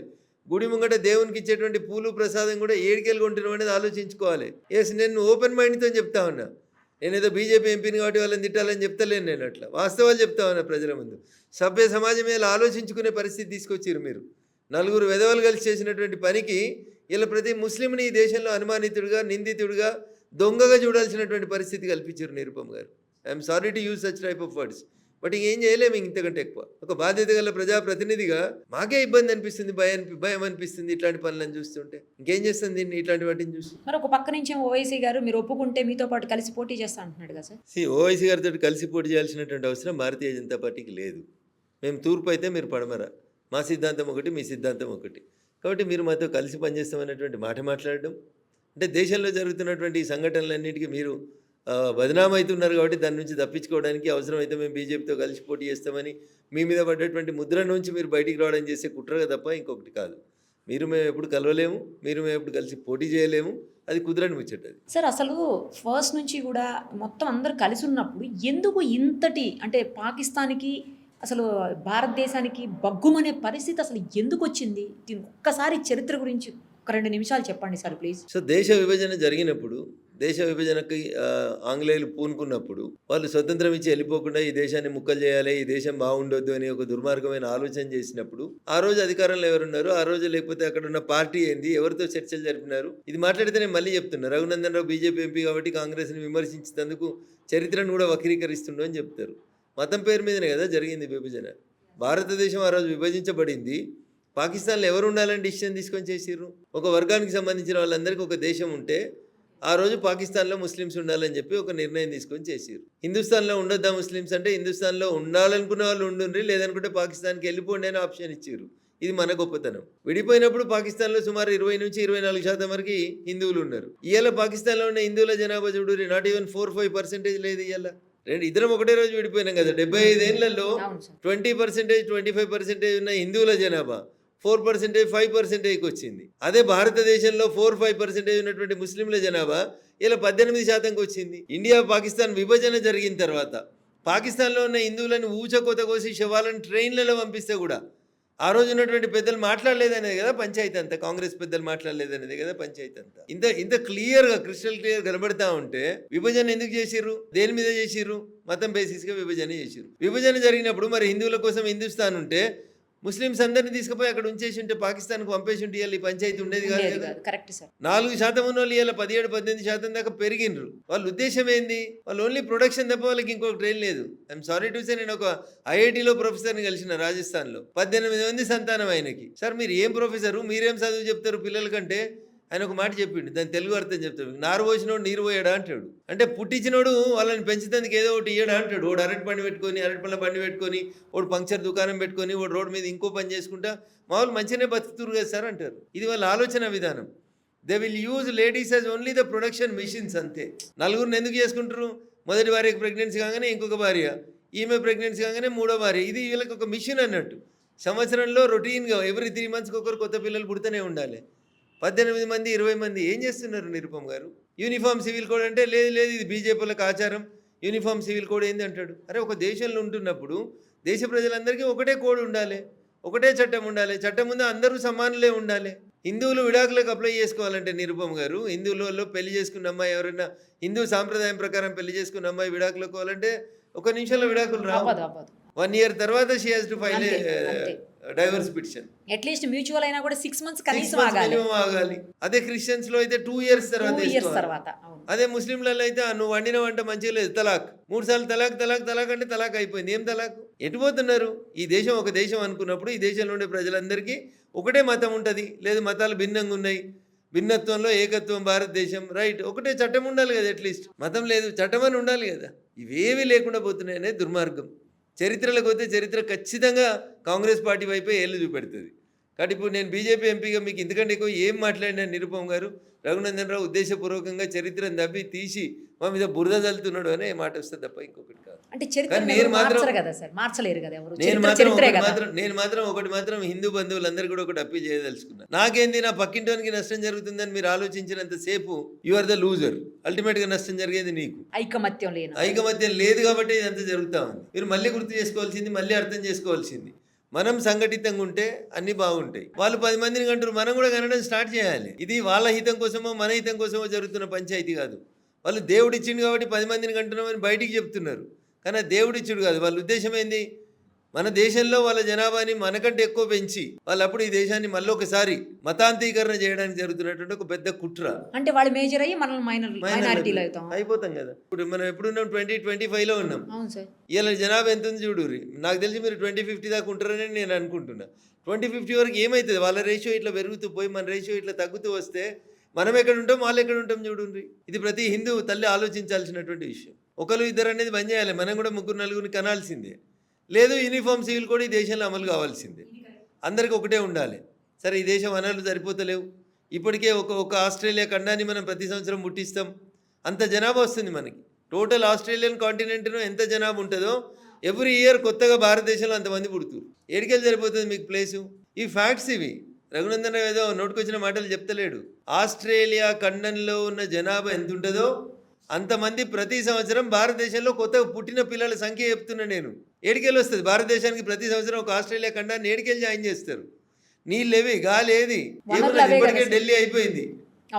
గుడి ముంగట దేవునికి ఇచ్చేటువంటి పూలు ప్రసాదం కూడా ఏడికెళ్ళి కొంటున్నాం అనేది ఆలోచించుకోవాలి. ఎస్, నేను ఓపెన్ మైండ్తో చెప్తా ఉన్నా. నేనేదో బీజేపీ ఎంపీని కాబట్టి వాళ్ళని తిట్టాలని చెప్తలేను. నేను అట్లా వాస్తవాలు చెప్తా ఉన్నా ప్రజల ముందు. సభ్య సమాజం ఇలా ఆలోచించుకునే పరిస్థితి తీసుకొచ్చారు మీరు. నలుగురు వెధవలు కలిసి చేసినటువంటి పనికి ఇలా ప్రతి ముస్లింని ఈ దేశంలో అనుమానితుడిగా, నిందితుడిగా, దొంగగా చూడాల్సినటువంటి పరిస్థితి కల్పించారు నిరుపమ్ గారు. I'm sorry to use such type of words. But ఇంకేం చేయలేము ఇంతకంటే ఎక్కువ. ఒక బాధ్యత గల ప్రజాప్రతినిధిగా మాకే ఇబ్బంది అనిపిస్తుంది, భయం అనిపిస్తుంది ఇట్లాంటి పనులను చూస్తుంటే. ఇంకేం చేస్తుంది దీన్ని ఇట్లాంటి వాటిని చూసి. మరి ఒక పక్క నుంచి ఓవైసీ గారు మీరు ఒప్పుకుంటే మీతో పాటు కలిసి పోటీ చేస్తా అంటున్నాడు కదా సార్. ఓవైసీ గారితో కలిసి పోటీ చేయాల్సినటువంటి అవసరం భారతీయ జనతా పార్టీకి లేదు. మేము తూర్పు అయితే మీరు పడమర, మా సిద్ధాంతం ఒకటి, మీ సిద్ధాంతం ఒకటి. కాబట్టి మీరు మాతో కలిసి పనిచేస్తామనేటువంటి మాట మాట్లాడడం అంటే దేశంలో జరుగుతున్నటువంటి ఈ సంఘటనలన్నిటికీ మీరు బదనామవుతున్నారు. కాబట్టి దాని నుంచి తప్పించుకోవడానికి అవసరమైతే మేము బీజేపీతో కలిసి పోటీ చేస్తామని మీ మీద పడ్డటువంటి ముద్ర నుంచి మీరు బయటికి రావడం చేసే కుట్రగా తప్ప ఇంకొకటి కాదు. మేము ఎప్పుడు కలవలేము, మేము ఎప్పుడు కలిసి పోటీ చేయలేము. అది కుదరని ముచ్చటది సార్. అసలు ఫస్ట్ నుంచి కూడా మొత్తం అందరూ కలిసి ఉన్నప్పుడు ఎందుకు ఇంతటి అంటే పాకిస్తాన్కి అసలు భారతదేశానికి బగ్గుమనే పరిస్థితి అసలు ఎందుకు వచ్చింది? దీని ఒక్కసారి చరిత్ర గురించి ఒక 2 నిమిషాలు చెప్పండి సార్ ప్లీజ్. సో దేశ విభజన జరిగినప్పుడు దేశ విభజనకి ఆంగ్లేయులు పూనుకున్నప్పుడు వాళ్ళు స్వతంత్రం ఇచ్చి వెళ్ళిపోకుండా ఈ దేశాన్ని ముక్కలు చేయాలి, ఈ దేశం బాగుండొద్దు అని ఒక దుర్మార్గమైన ఆలోచన చేసినప్పుడు ఆ రోజు అధికారంలో ఎవరున్నారు, ఆ రోజు లేకపోతే అక్కడ ఉన్న పార్టీ ఏంది, ఎవరితో చర్చలు జరిపినారు, ఇది మాట్లాడితే నేను మళ్ళీ చెప్తున్నా. రఘునందన్ రావు బీజేపీ ఎంపీ కాబట్టి కాంగ్రెస్ని విమర్శించినందుకు చరిత్రను కూడా వక్రీకరిస్తుండో అని చెప్తారు. మతం పేరు మీదనే కదా జరిగింది విభజన. భారతదేశం ఆ రోజు విభజించబడింది. పాకిస్తాన్లో ఎవరు ఉండాలని డిసిషన్ తీసుకొని చేసిర్రు. ఒక వర్గానికి సంబంధించిన వాళ్ళందరికీ ఒక దేశం ఉంటే ఆ రోజు పాకిస్తాన్లో ముస్లిమ్స్ ఉండాలని చెప్పి ఒక నిర్ణయం తీసుకొని చేసిర్రు. హిందుస్థాన్లో ఉండొద్దా ముస్లిమ్స్ అంటే హిందుస్థాన్లో ఉండాలనుకున్న వాళ్ళు ఉండుండ్రి, లేదనుకుంటే పాకిస్తాన్కి వెళ్ళిపోండి అని ఆప్షన్ ఇచ్చారు. ఇది మన గొప్పతనం. విడిపోయినప్పుడు పాకిస్తాన్లో సుమారు 20 నుంచి 24% వరకు హిందువులు ఉన్నారు. ఇవాళ పాకిస్తాన్లో ఉన్న హిందువుల జనాభా చూడు, నాట్ ఈవెన్ 4-5% లేదు. ఇవాళ ఇద్దరం ఒకటే రోజు విడిపోయినాం కదా. 75 ఏళ్లలో 20%, 25% ఉన్న హిందువుల జనాభా 4%, 5%కి వచ్చింది. అదే భారతదేశంలో 4-5% ఉన్నటువంటి ముస్లింల జనాభా ఇలా 18%కి వచ్చింది. ఇండియా పాకిస్తాన్ విభజన జరిగిన తర్వాత పాకిస్తాన్లో ఉన్న హిందువులను ఊచకోత కోసి శవాలను ట్రైన్లలో పంపిస్తే కూడా ఆ రోజు ఉన్నటువంటి పెద్దలు మాట్లాడలేదనేది కదా పంచాయతీ అంతా. కాంగ్రెస్ పెద్దలు మాట్లాడలేదనేది కదా పంచాయతీ అంతా. ఇంత క్లియర్గా క్రిస్టల్ క్లియర్ కనబడతా ఉంటే విభజన ఎందుకు చేసిర్రు, దేని మీద చేసిర్రు? మతం బేసిస్గా విభజన చేసిర్రు. విభజన జరిగినప్పుడు మరి హిందువుల కోసం హిందుస్థాన్ ఉంటే ముస్లిమ్స్ అందరినీ తీసుకుపోయి అక్కడ ఉంచేసి ఉంటే పాకిస్తాన్కి పంపేసి ఉంటే ఈ పంచాయతీ ఉండేది కాదు కదా. Correct sir. 4% ఉన్న వాళ్ళు ఇలా 17-18% దాకా పెరిగినరు. వాళ్ళ ఉద్దేశం ఏంది? వాళ్ళు ఓన్లీ ప్రొడక్షన్ తప్ప వాళ్ళకి ఇంకొక ట్రైన్ లేదు. ఐఎమ్ సారీ టు సే, నేను ఒక ఐఐటీలో ప్రొఫెసర్ని కలిసిన రాజస్థాన్లో. 18 మంది సంతానం ఆయనకి. సార్ మీరు ఏం ప్రొఫెసరు, మీరేం చదువు చెప్తారు పిల్లల కంటే? ఆయన ఒక మాట చెప్పిండు, దాని తెలుగు అర్థం చెప్తాడు. నారు పోసినోడు నీరు పోయాడా అంటాడు. అంటే పుట్టించినోడు వాళ్ళని పెంచుతందుకు ఏదో ఒకటి ఇయ్యడా అంటాడు. ఓడు అరటి పండు పెట్టుకొని, అరటిపళ్ళ బండి పెట్టుకొని, ఓడు పంక్చర్ దుకాణం పెట్టుకొని, ఓడు రోడ్డు మీద ఇంకో పని చేసుకుంటా మామూలు మంచిగానే బతుకుతురు కదా సార్ అంటారు. ఇది వాళ్ళ ఆలోచన విధానం. They will use ladies as only the production machines అంతే. నలుగురిని ఎందుకు చేసుకుంటారు? మొదటి భార్యకి ప్రెగ్నెన్సీ కాగానే ఇంకొక భార్య, ఈమె ప్రెగ్నెన్సీ కాగానే మూడో భార్య. ఇది వీళ్ళకి ఒక మిషన్ అన్నట్టు. సంవత్సరంలో రొటీన్గా ఎవ్రీ 3 monthsకి ఒకరు కొత్త పిల్లలు పుడితేనే ఉండాలి. 18 మంది 20 మంది ఏం చేస్తున్నారు నిరుపమ్ గారు? యూనిఫామ్ సివిల్ కోడ్ అంటే లేదు ఇది బీజేపీలకు ఆచారం, యూనిఫామ్ సివిల్ కోడ్ ఏంది అంటాడు. అరే ఒక దేశంలో ఉంటున్నప్పుడు దేశ ప్రజలందరికీ ఒకటే కోడ్ ఉండాలి, ఒకటే చట్టం ఉండాలి. చట్టం ముందు అందరూ సమానులే ఉండాలి. హిందువులు విడాకులకు అప్లై చేసుకోవాలంటే నిరుపమ్ గారు, హిందువులలో పెళ్లి చేసుకున్న అమ్మాయి ఎవరైనా హిందూ సాంప్రదాయం ప్రకారం పెళ్లి చేసుకున్న అమ్మాయి విడాకులకు పోవాలంటే 1 నిమిషంలో విడాకులు రావు. 1 year తర్వాత she has to file divorce petition. At least mutual అయినా కూడా 6 months కనీసం ఆగాలి. అదే క్రిస్టియన్స్ లో అయితే 2 years తర్వాత. అదే ముస్లింలలో అయితే నువ్వు వండిన వంట మంచిగా లేదు, తలాక్. 3 సార్లు తలాక్ అంటే తలాక్ అయిపోయింది. ఏం తలాక్? ఎటు పోతున్నారు? ఈ దేశం ఒక దేశం అనుకున్నప్పుడు ఈ దేశంలో ఉండే ప్రజలందరికీ ఒకటే మతం ఉంటుంది, లేదు మతాలు భిన్నంగా ఉన్నాయి. భిన్నత్వంలో ఏకత్వం భారతదేశం, రైట్. ఒకటే చట్టం ఉండాలి కదా, అట్లీస్ట్ మతం లేదు చట్టం అని ఉండాలి కదా. ఇవేవి లేకుండా పోతున్నాయనే దుర్మార్గం. చరిత్రలకు పోతే చరిత్ర ఖచ్చితంగా కాంగ్రెస్ పార్టీ వైపే ఏళ్ళు చూపెడుతుంది. కాబట్టి ఇప్పుడు నేను బీజేపీ ఎంపీగా మీకు ఇంతకంటే ఎక్కువ ఏం మాట్లాడినా నిరుపమ్ గారు, రఘునందన్ రావు ఉద్దేశపూర్వకంగా చరిత్రను దవ్వి తీసి మా మీద బురద చల్లుతున్నాడు అనే మాట వస్తుంది తప్ప ఇంకొకటి కాదు. అంటే నేను మాత్రం ఒకటి మాత్రం హిందూ బంధువులందరూ కూడా ఒకటి అప్పీల్ చేయదలుచుకున్నా. నాకేంది, నా పక్కింటోనికి నష్టం జరుగుతుందని మీరు ఆలోచించినంత సేపు you are the loser. Ultimate గా నష్టం జరిగేది నీకు. ఐకమత్యం లేదు కాబట్టి ఇదంతా జరుగుతా ఉంది. మీరు మళ్ళీ గుర్తు చేసుకోవాల్సింది, మళ్ళీ అర్థం చేసుకోవాల్సింది, మనం సంఘటితంగా ఉంటే అన్ని బాగుంటాయి. వాళ్ళు 10 మందిని కంటారు, మనం కూడా కనడం స్టార్ట్ చేయాలి. ఇది వాళ్ళ హితం కోసమో మన హితం కోసమో జరుగుతున్న పంచాయతీ కాదు. వాళ్ళు దేవుడు ఇచ్చిండు కాబట్టి 10 మందిని కంటున్నామని బయటికి చెప్తున్నారు, కానీ దేవుడు ఇచ్చుడు కాదు. వాళ్ళ ఉద్దేశం ఏంది? మన దేశంలో వాళ్ళ జనాభాని మనకంటే ఎక్కువ పెంచి వాళ్ళప్పుడు ఈ దేశాన్ని మళ్ళీ ఒకసారి మతాంతీకరణ చేయడానికి జరుగుతున్నటువంటి ఒక పెద్ద కుట్ర. అంటే వాళ్ళు మేజర్ అయ్యి మనం మైనారిటీలో అయిపోతాం కదా. ఇప్పుడు మనం ఎప్పుడున్నాం? 2025లో ఉన్నాం. ఇలా జనాభా ఎంత ఉంది చూడుర్రి. నాకు తెలిసి మీరు 2050 దాకా ఉంటారని నేను అనుకుంటున్నా. 2050 వరకు ఏమవుతుంది? వాళ్ళ రేషియో ఇట్లా పెరుగుతూ పోయి మన రేషియో ఇట్లా తగ్గుతూ వస్తే మనం ఎక్కడ ఉంటాం, వాళ్ళు ఎక్కడ ఉంటాం చూడండి. ఇది ప్రతి హిందూ తల్లి ఆలోచించాల్సినటువంటి విషయం. 1-2 అనేది బంద్ చేయాలి. మనం కూడా 3-4 కనాల్సిందే. లేదు యూనిఫామ్ సివిల్ కూడా ఈ దేశంలో అమలు కావాల్సిందే. అందరికీ ఒకటే ఉండాలి. సరే, ఈ దేశం వనరులు సరిపోతలేవు. ఇప్పటికే ఒక ఆస్ట్రేలియా ఖండాన్ని మనం ప్రతి సంవత్సరం ముట్టిస్తాం. అంత జనాభా వస్తుంది మనకి. టోటల్ ఆస్ట్రేలియన్ కాంటినెంట్లో ఎంత జనాభా ఉంటుందో ఎవ్రీ ఇయర్ కొత్తగా భారతదేశంలో అంతమంది పుడుతున్నారు. ఏడికెళ్ళి సరిపోతుంది మీకు ప్లేసు? ఈ ఫ్యాక్ట్స్ ఇవి. రఘునందన్ ఏదో నోటుకొచ్చిన మాటలు చెప్తలేడు. ఆస్ట్రేలియా ఖండంలో ఉన్న జనాభా ఎంత ఉంటుందో అంతమంది ప్రతి సంవత్సరం భారతదేశంలో కొత్తగా పుట్టిన పిల్లల సంఖ్య చెప్తున్నా నేను. ఏడికెళ్ళి వస్తుంది భారతదేశానికి ప్రతి సంవత్సరం ఒక ఆస్ట్రేలియా ఖండాన్ని ఏడికెళ్ళి జాయిన్ చేస్తారు? నీళ్ళేవి, గాలి ఏది? ఏమున్నది? ఇప్పటికే ఢిల్లీ అయిపోయింది.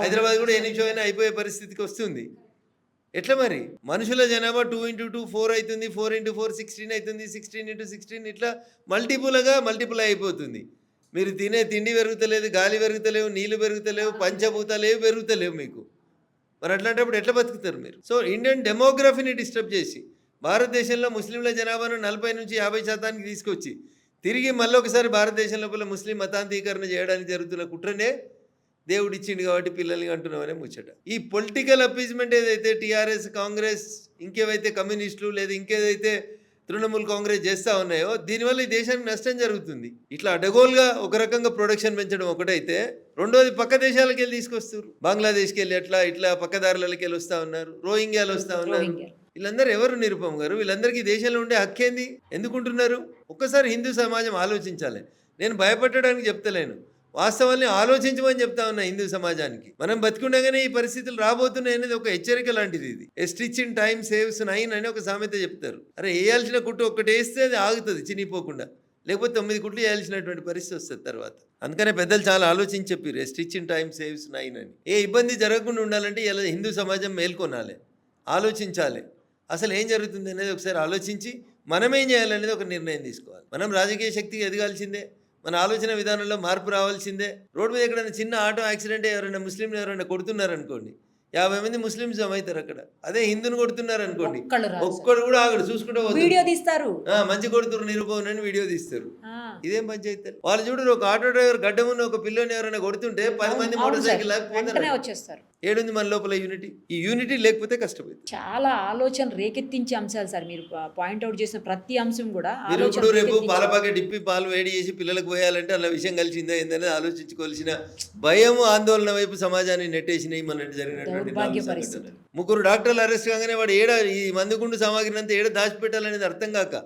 హైదరాబాద్ కూడా ఏ నిమిషం అయినా అయిపోయే పరిస్థితికి వస్తుంది. ఎట్లా మరి మనుషుల జనాభా 2 × 2 4 అవుతుంది, 4 × 4 16 అవుతుంది, 16 × 16 ఇట్లా మల్టిపుల్ అయిపోతుంది. మీరు తినే తిండి పెరుగుతలేదు, గాలి పెరుగుతలేవు, నీళ్లు పెరుగుతలేవు, పంచభూతాలేవి పెరుగుతలేవు మీకు. మరి అట్లాంటప్పుడు ఎట్లా బతుకుతారు మీరు? సో ఇండియన్ డెమోగ్రఫీని డిస్టర్బ్ చేసి భారతదేశంలో ముస్లింల జనాభాను 40 నుంచి 50% తీసుకొచ్చి తిరిగి మళ్ళీ ఒకసారి భారతదేశం లోపల ముస్లిం మతాంతీకరణ చేయడానికి జరుగుతున్న కుట్రనే దేవుడు ఇచ్చిండు కాబట్టి పిల్లల్ని అంటున్నామనే ముచ్చట. ఈ పొలిటికల్ అపీజ్మెంట్ ఏదైతే టీఆర్ఎస్, కాంగ్రెస్, ఇంకేవైతే కమ్యూనిస్టులు లేదా ఇంకేదైతే తృణమూల్ కాంగ్రెస్ చేస్తూ ఉన్నాయో దీనివల్ల ఈ దేశానికి నష్టం జరుగుతుంది. ఇట్లా అడగోలుగా ఒక రకంగా ప్రొడక్షన్ పెంచడం ఒకటైతే, రెండోది పక్క దేశాలకు వెళ్ళి తీసుకొస్తారు. బంగ్లాదేశ్కి వెళ్ళి ఇట్లా పక్కదారులకి వెళ్ళి వస్తూ ఉన్నారు, రోహింగ్యాలు వస్తూ ఉన్నారు. వీళ్ళందరూ ఎవరు నిరుపమ గారు? వీళ్ళందరికీ దేశంలో ఉండే హక్కేంది? ఎందుకుంటున్నారు? ఒక్కసారి హిందూ సమాజం ఆలోచించాలి. నేను భయపెట్టడానికి చెప్తలేను, వాస్తవాన్ని ఆలోచించమని చెప్తా ఉన్నా హిందూ సమాజానికి. మనం బతికుండగానే ఈ పరిస్థితులు రాబోతున్నాయి అనేది ఒక హెచ్చరిక లాంటిది. ఇది ఏ స్టిచ్ ఇన్ టైమ్ సేవ్స్ 9 అని ఒక సామెత చెప్తారు. అరే వేయాల్సిన కుట్టు ఒక్కటి వేస్తే అది ఆగుతుంది చినిపోకుండా, లేకపోతే 9 కుట్లు వేయాల్సినటువంటి పరిస్థితి వస్తుంది తర్వాత. అందుకనే పెద్దలు చాలా ఆలోచించి చెప్పారు ఏ స్టిచ్ ఇన్ టైమ్ సేవ్స్ 9 అని. ఏ ఇబ్బంది జరగకుండా ఉండాలంటే ఇలా హిందూ సమాజం మేల్కొనాలి, ఆలోచించాలి. అసలు ఏం జరుగుతుంది అనేది ఒకసారి ఆలోచించి మనం ఏం చేయాలనేది ఒక నిర్ణయం తీసుకోవాలి. మనం రాజకీయ శక్తికి ఎదగాల్సిందే, మన ఆలోచన విధానంలో మార్పు రావాల్సిందే. రోడ్డు మీద ఎక్కడైనా చిన్న ఆటో యాక్సిడెంట్ ఎవరైనా ముస్లింలు ఎవరైనా కొడుతున్నారనుకోండి, 50 మంది ముస్లిమ్స్ అవుతారు అక్కడ. అదే హిందుని కొడుతున్నారు అనుకోండి, ఒక్కడు కూడా ఆగడు, చూసుకుంటూ వీడియో తీస్తారు, మంచి కొడుతున్నారు నిరూపణ అని వీడియో తీస్తారు. ఇదేం పంచాయతీ? వాళ్ళు చూడరు, ఒక ఆటో డ్రైవర్ గడ్డమున్న ఒక పిల్లని ఎవరైనా కొడుతుంటే 10 మంది మోటార్ సైకిల్ వచ్చేస్తారు. ఏడుంది మన లోపల యూనిటీ? ఈ యూనిటీ లేకపోతే కష్టపోయింది. చాలా ఆలోచన రేకెత్తించే అంశాలు సార్ మీరు పాయింట్అవుట్ చేసిన ప్రతి అంశం కూడా. మీరు ఇప్పుడు రేపు పాల ప్యాకెట్ ఇప్పి పాలు వేడి చేసి పిల్లలకు పోయాలంటే అలా విషయం కలిసిందా ఏందనేది ఆలోచించుకోవాల్సిన భయం, ఆందోళన వైపు సమాజాన్ని నెట్టేసినాయి మన జరిగినటువంటి 3 డాక్టర్లు అరెస్ట్ కాగానే వాడు ఈ మందుగుండు సామాగ్రిని అంతా దాచిపెట్టాలనేది అర్థం కాక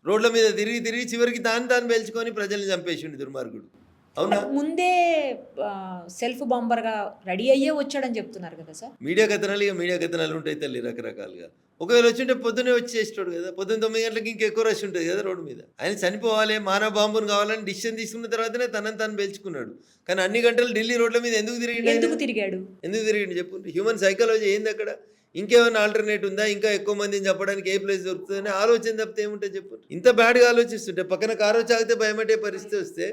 రోడ్ల మీద తిరిగి చివరికి తాను పేల్చుకొని ప్రజల్ని చంపేసిండు దుర్మార్గుడు. అవునా? ముందే సెల్ఫ్ బాంబర్గా రెడీ అయ్యే వచ్చాడని చెప్తున్నారు కదా సార్. మీడియా కథనాలు ఉంటాయి తల్లి రకరకాలుగా. ఒకవేళ వచ్చింటే పొద్దున్నే వచ్చి చేస్తాడు కదా, పొద్దున్న 9 గంటలకి ఇంకెక్కువ రష్ ఉంటుంది కదా రోడ్డు మీద. ఆయన చనిపోవాలి, మానవ బాంబును కావాలని డిసిషన్ తీసుకున్న తర్వాతనే తనని పేల్చుకున్నాడు. కానీ అన్ని గంటలు ఢిల్లీ రోడ్ల మీద ఎందుకు తిరిగిండు చెప్పు? హ్యూమన్ సైకాలజీ ఏంది అక్కడ? ఇంకేమైనా ఆల్టర్నేట్ ఉందా? ఇంకా ఎక్కువ మందిని చెప్పడానికి ఏ ప్లేస్ దొరుకుతుందని ఆలోచన తప్పితే ఏముంటుంది చెప్పు? ఇంత బ్యాడ్గా ఆలోచిస్తుంటే పక్కన కారు చాగితే భయపడే పరిస్థితి వస్తే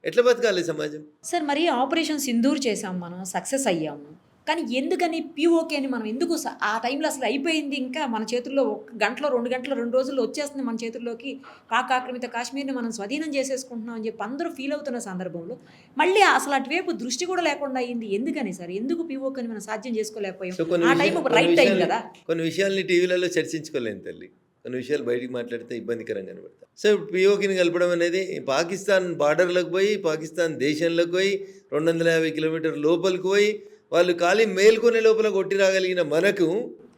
ఎట్లా బతకాలి సమాజం? సార్ మరి ఆపరేషన్ సింధూర్ చేసాం, మనం సక్సెస్ అయ్యాము, కానీ ఎందుకని పీఓకే అని మనం ఎందుకు ఆ టైంలో అసలు అయిపోయింది, ఇంకా మన చేతుల్లో 1 గంటలో 2 గంటలో 2 రోజుల్లో వచ్చేస్తుంది మన చేతుల్లోకి, పాక్ ఆక్రమిత కాశ్మీర్ని మనం స్వాధీనం చేసేసుకుంటున్నాం అని చెప్పి అందరూ ఫీల్ అవుతున్న సందర్భంలో మళ్ళీ అసలు అటువైపు దృష్టి కూడా లేకుండా అయింది. ఎందుకని సార్? ఎందుకు పీఓకేని మనం సాధ్యం చేసుకోలేకపోయాం? ఆ టైం రైట్ టైం కదా. కొన్ని విషయాల్ని టీవీలలో చర్చించుకోలేను తల్లి, కొన్ని విషయాలు బయటికి మాట్లాడితే ఇబ్బందికరంగా కనబడతాయి. సో పీఓకేని కలపడం అనేది పాకిస్తాన్ బార్డర్లకు పోయి, పాకిస్తాన్ దేశంలోకి పోయి 250 కిలోమీటర్ల లోపలికి పోయి వాళ్ళు ఖాళీ మేల్కొనే లోపల కొట్టి రాగలిగిన మనకు,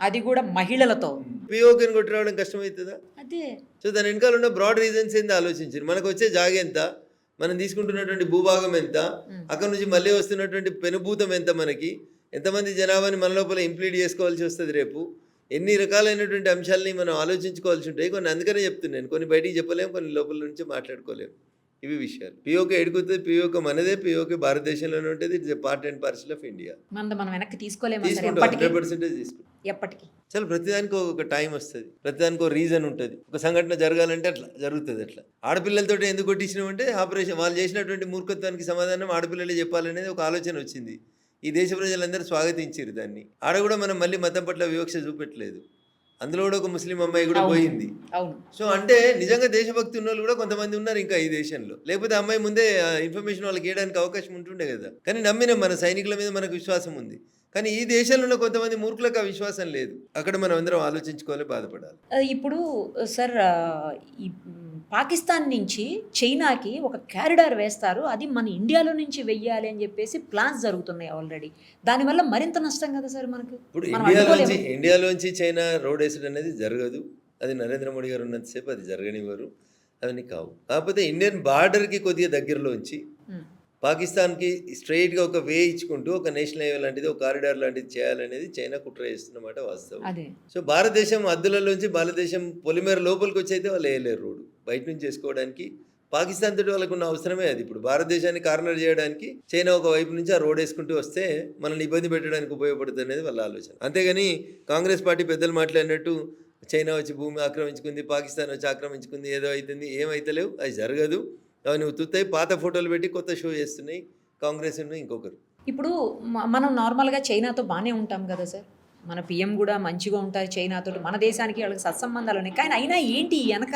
అది కూడా మహిళలతో, పీఓకేని కొట్టి రావడం కష్టమవుతుందా? అదే. సో దాని వెనకాల ఉన్న బ్రాడ్ రీజన్స్ ఏందో ఆలోచించారు. మనకు వచ్చే జాగ ఎంత, మనం తీసుకుంటున్నటువంటి భూభాగం ఎంత, అక్కడ నుంచి మళ్ళీ వస్తున్నటువంటి పెనుభూతం ఎంత, మనకి ఎంతమంది జనాభాని మన లోపల ఇంప్లీడ్ చేసుకోవాల్సి వస్తుంది రేపు, ఎన్ని రకాలైనటువంటి అంశాలని మనం ఆలోచించుకోవాల్సి ఉంటాయి. కొన్ని అందుకనే చెప్తున్నాను, కొన్ని బయటికి చెప్పలేము, కొన్ని లోపల నుంచి మాట్లాడుకోలేము. ఇవి విషయాలు. పీఓకే ఎడుకుతుంది, పీఓకే మనదే, పీఓకే భారతదేశంలోనే ఉంటుంది. It's a part and parcel of India. మనం వెనక్కి తీసుకుంటాం 100% తీసుకుంటాం. ఎప్పటికీ చాలా ప్రతిదానికి ఒక టైం వస్తుంది, ప్రతిదానికి ఒక రీజన్ ఉంటుంది. ఒక సంఘటన జరగాలంటే అట్లా జరుగుతుంది. అట్లా ఆడపిల్లలతో ఎందుకు కొట్టించినామంటే ఆపరేషన్, వాళ్ళు చేసినటువంటి మూర్ఖత్వానికి సమాధానం ఆడపిల్లలే చెప్పాలనేది ఒక ఆలోచన వచ్చింది. ఈ దేశ ప్రజలందరూ స్వాగతించారు దాన్ని. ఆడ కూడా మనం మళ్ళీ మతం పట్ల వివక్ష చూపెట్టలేదు. అందులో కూడా ఒక ముస్లిం అమ్మాయి కూడా పోయింది. సో అంటే నిజంగా దేశభక్తి ఉన్న వాళ్ళు కూడా కొంతమంది ఉన్నారు ఇంకా ఈ దేశంలో. లేకపోతే అమ్మాయి ముందే ఇన్ఫర్మేషన్ వాళ్ళకి ఇవ్వడానికి అవకాశం ఉంటుండే కదా. కానీ నమ్మినాం, మన సైనికుల మీద మనకు విశ్వాసం ఉంది. కానీ ఈ దేశంలో కొంతమంది మూర్ఖులకు ఆ విశ్వాసం లేదు. అక్కడ మనం అందరం ఆలోచించుకోవాలి, బాధపడాలి. ఇప్పుడు సార్ ఈ పాకిస్తాన్ నుంచి చైనాకి ఒక కారిడార్ వేస్తారు, అది మన ఇండియాలో నుంచి వెయ్యాలి అని చెప్పేసి ప్లాన్స్ జరుగుతున్నాయి ఆల్రెడీ. దానివల్ల మరింత నష్టం కదా సార్ మనకు. ఇప్పుడు ఇండియాలోంచి చైనా రోడ్ వేసడం అనేది జరగదు. అది నరేంద్ర మోడీ గారు ఉన్నంతసేపు అది జరగనివ్వరు, అవన్నీ కావు. కాకపోతే ఇండియన్ బార్డర్కి కొద్దిగా దగ్గరలోంచి పాకిస్తాన్కి స్ట్రైట్గా ఒక వే ఇచ్చుకుంటూ ఒక నేషనల్ హైవే లాంటిది, ఒక కారిడార్ లాంటిది చేయాలనేది చైనా కుట్ర చేస్తున్నమాట వాస్తవం. సో భారతదేశం హద్దులలోంచి భారతదేశం పొలిమేర లోపలికి వచ్చి అయితే వాళ్ళు వేయలేరు రోడ్డు, బయట నుంచి చేసుకోవడానికి పాకిస్తాన్ తోటి వాళ్ళకు ఉన్న అవసరమే అది. ఇప్పుడు భారతదేశాన్ని కార్నర్ చేయడానికి చైనా ఒక వైపు నుంచి ఆ రోడ్ వేసుకుంటూ వస్తే మనల్ని ఇబ్బంది పెట్టడానికి ఉపయోగపడుతుంది అనేది వాళ్ళ ఆలోచన. అంతేగాని కాంగ్రెస్ పార్టీ పెద్దలు మాట్లాడినట్టు చైనా వచ్చి భూమి ఆక్రమించుకుంది, పాకిస్తాన్ వచ్చి ఆక్రమించుకుంది, ఏదో అవుతుంది, ఏమైతలేవు, అది జరగదు, అవి నువ్వు తుత్తాయి పాత ఫోటోలు పెట్టి కొత్త షో చేస్తున్నాయి కాంగ్రెస్ ఇంకొకరు. ఇప్పుడు మనం నార్మల్గా చైనాతో బాగానే ఉంటాం కదా సార్, మన పిఎం కూడా మంచిగా ఉంటారు చైనాతో, మన దేశానికి వాళ్ళకి సత్సంబంధాలు ఉన్నాయి. కానీ అయినా ఏంటి వెనక